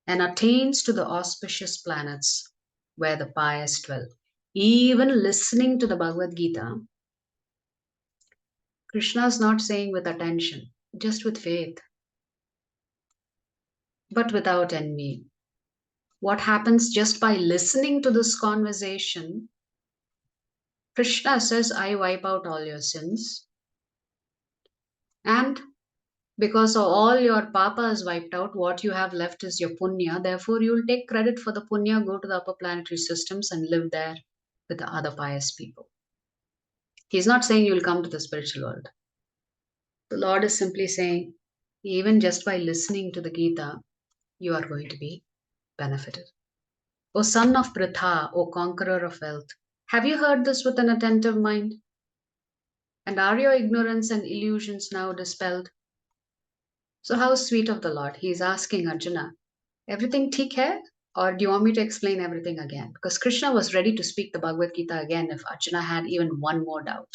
and attains to the auspicious planets where the pious dwell. Even listening to the Bhagavad Gita, Krishna is not saying with attention, just with faith, but without envy. What happens just by listening to this conversation? Krishna says, I wipe out all your sins. And because all your papa is wiped out, what you have left is your punya. Therefore, you will take credit for the punya, go to the upper planetary systems and live there with the other pious people. He's not saying you will come to the spiritual world. The Lord is simply saying, even just by listening to the Gita, you are going to be benefited. O son of Pritha, O conqueror of wealth, have you heard this with an attentive mind? And are your ignorance and illusions now dispelled? So how sweet of the Lord. He is asking Arjuna, everything theek hai? Or do you want me to explain everything again? Because Krishna was ready to speak the Bhagavad Gita again if Arjuna had even one more doubt.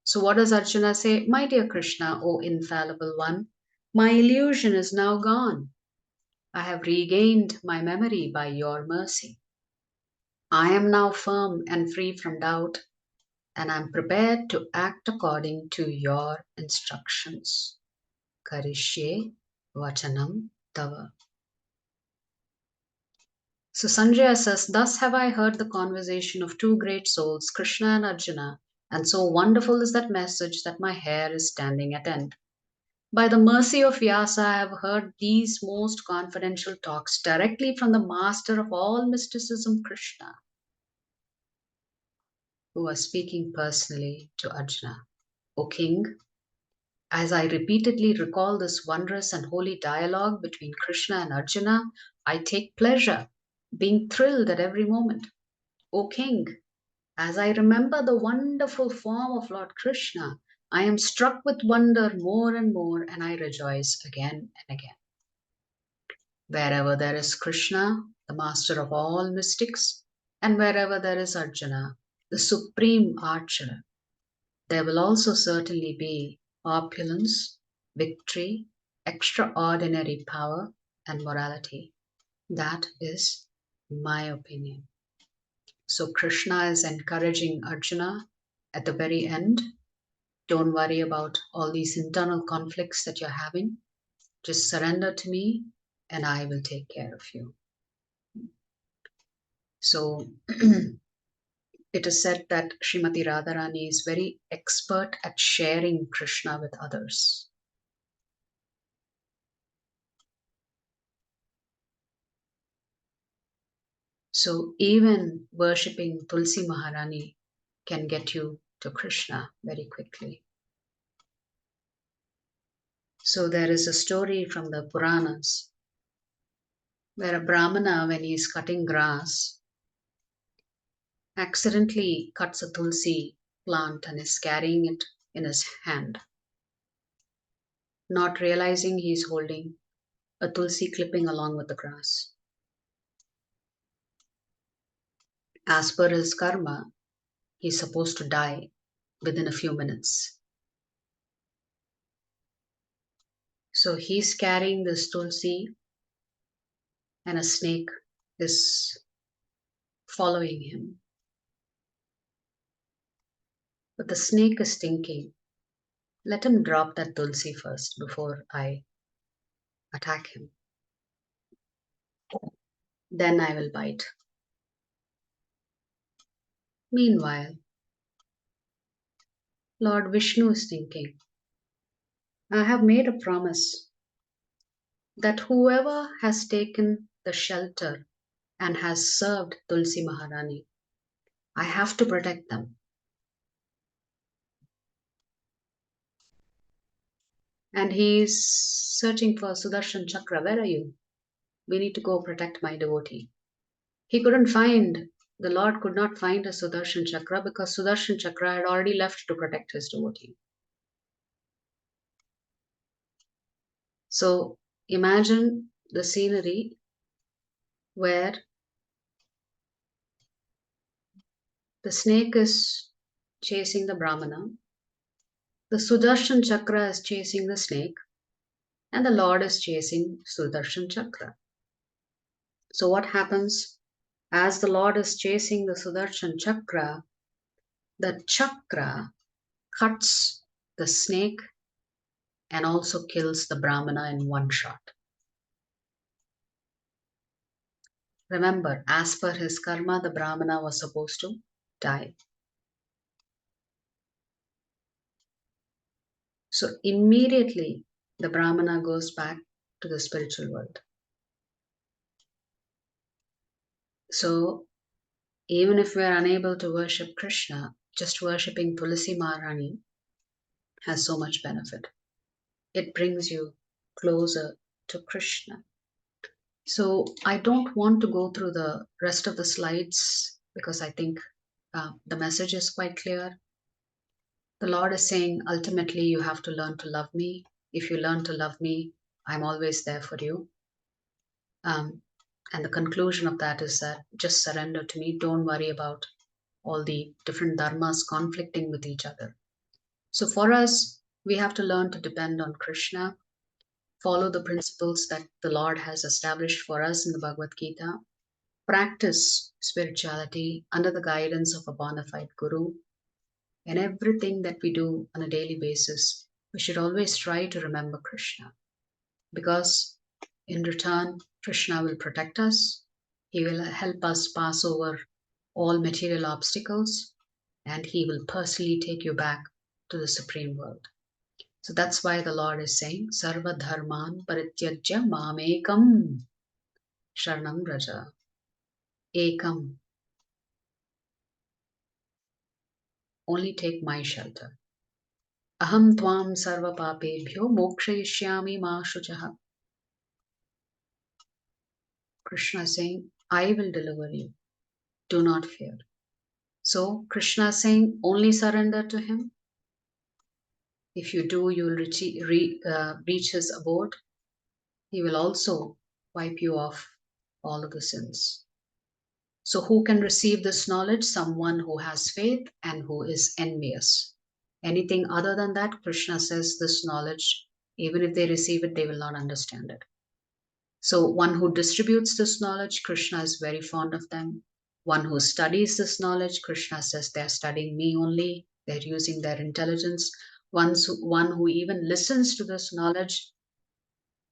So what does Arjuna say? My dear Krishna, O infallible one, my illusion is now gone. I have regained my memory by your mercy. I am now firm and free from doubt, and I am prepared to act according to your instructions. Karishye vachanam tava. So Sanjaya says, thus have I heard the conversation of two great souls, Krishna and Arjuna, and so wonderful is that message that my hair is standing at end. By the mercy of Vyasa, I have heard these most confidential talks directly from the master of all mysticism, Krishna, who was speaking personally to Arjuna. O king, as I repeatedly recall this wondrous and holy dialogue between Krishna and Arjuna, I take pleasure, being thrilled at every moment. O king, as I remember the wonderful form of Lord Krishna, I am struck with wonder more and more, and I rejoice again and again. Wherever there is Krishna, the master of all mystics, and wherever there is Arjuna, the supreme archer, there will also certainly be opulence, victory, extraordinary power, and morality. That is my opinion. So Krishna is encouraging Arjuna at the very end. Don't worry about all these internal conflicts that you're having. Just surrender to me and I will take care of you. So it is said that Srimati Radharani is very expert at sharing Krishna with others. So even worshipping Tulsi Maharani can get you to Krishna very quickly. So there is a story from the Puranas where a Brahmana, when he is cutting grass, accidentally cuts a tulsi plant and is carrying it in his hand, not realizing he is holding a tulsi clipping along with the grass. As per his karma, he is supposed to die within a few minutes. So he's carrying this tulsi and a snake is following him. But the snake is thinking, let him drop that tulsi first before I attack him. Then I will bite. Meanwhile, Lord Vishnu is thinking, I have made a promise that whoever has taken the shelter and has served Tulsi Maharani, I have to protect them. And he is searching for Sudarshan Chakra. Where are you? We need to go protect my devotee. He couldn't find, the Lord could not find a Sudarshan Chakra because Sudarshan Chakra had already left to protect his devotee. So imagine the scenery where the snake is chasing the Brahmana, the Sudarshan Chakra is chasing the snake, and the Lord is chasing Sudarshan Chakra. So what happens? As the Lord is chasing the Sudarshan Chakra, the Chakra cuts the snake and also kills the Brahmana in one shot. Remember, as per his karma, the Brahmana was supposed to die. So immediately the Brahmana goes back to the spiritual world. So even if we are unable to worship Krishna, just worshipping Tulsi Maharani has so much benefit. It brings you closer to Krishna. So I don't want to go through the rest of the slides because I think the message is quite clear. The Lord is saying, ultimately, you have to learn to love me. If you learn to love me, I'm always there for you. And the conclusion of that is that just surrender to me. Don't worry about all the different dharmas conflicting with each other. So for us, we have to learn to depend on Krishna, follow the principles that the Lord has established for us in the Bhagavad Gita, practice spirituality under the guidance of a bona fide guru. And everything that we do on a daily basis, we should always try to remember Krishna. Because in return, Krishna will protect us. He will help us pass over all material obstacles. And he will personally take you back to the supreme world. So that's why the Lord is saying, Sarva Dharman Parityajya Mamekam Sharanam Raja. Ekam. Only take my shelter. Aham Tvam Sarva Papebhyo Mokshayishyami Ma Shuchaha. Krishna is saying, I will deliver you. Do not fear. So Krishna is saying, only surrender to him. If you do, you will reach his abode. He will also wipe you off all of the sins. So who can receive this knowledge? Someone who has faith and who is envious. Anything other than that, Krishna says this knowledge, even if they receive it, they will not understand it. So one who distributes this knowledge, Krishna is very fond of them. One who studies this knowledge, Krishna says they're studying me only. They're using their intelligence. One who even listens to this knowledge,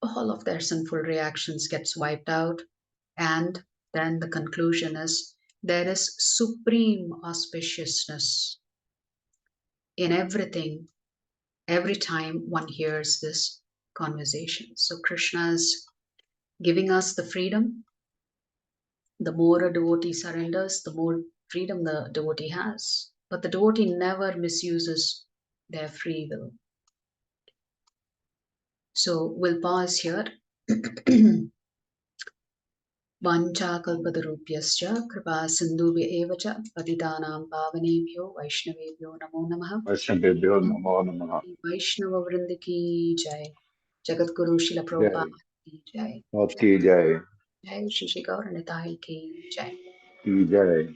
all of their sinful reactions gets wiped out. And then the conclusion is there is supreme auspiciousness in everything, every time one hears this conversation. So Krishna is giving us the freedom. The more a devotee surrenders, the more freedom the devotee has. But the devotee never misuses their free will. So we'll pause here. वाञ्छाकल्पतरुभ्यश्च कृपा सिन्धुभ्य एव च पतितानां पावनेभ्यो वैष्णवेभ्यो नमो नमः। वैष्णवेभ्यो नमो नमः। वैष्णव वृंद की जय। जगतगुरु शिल जय प्रभुपाद की जय। की जय जय श्री श्री गौर निताई की जय। की जय।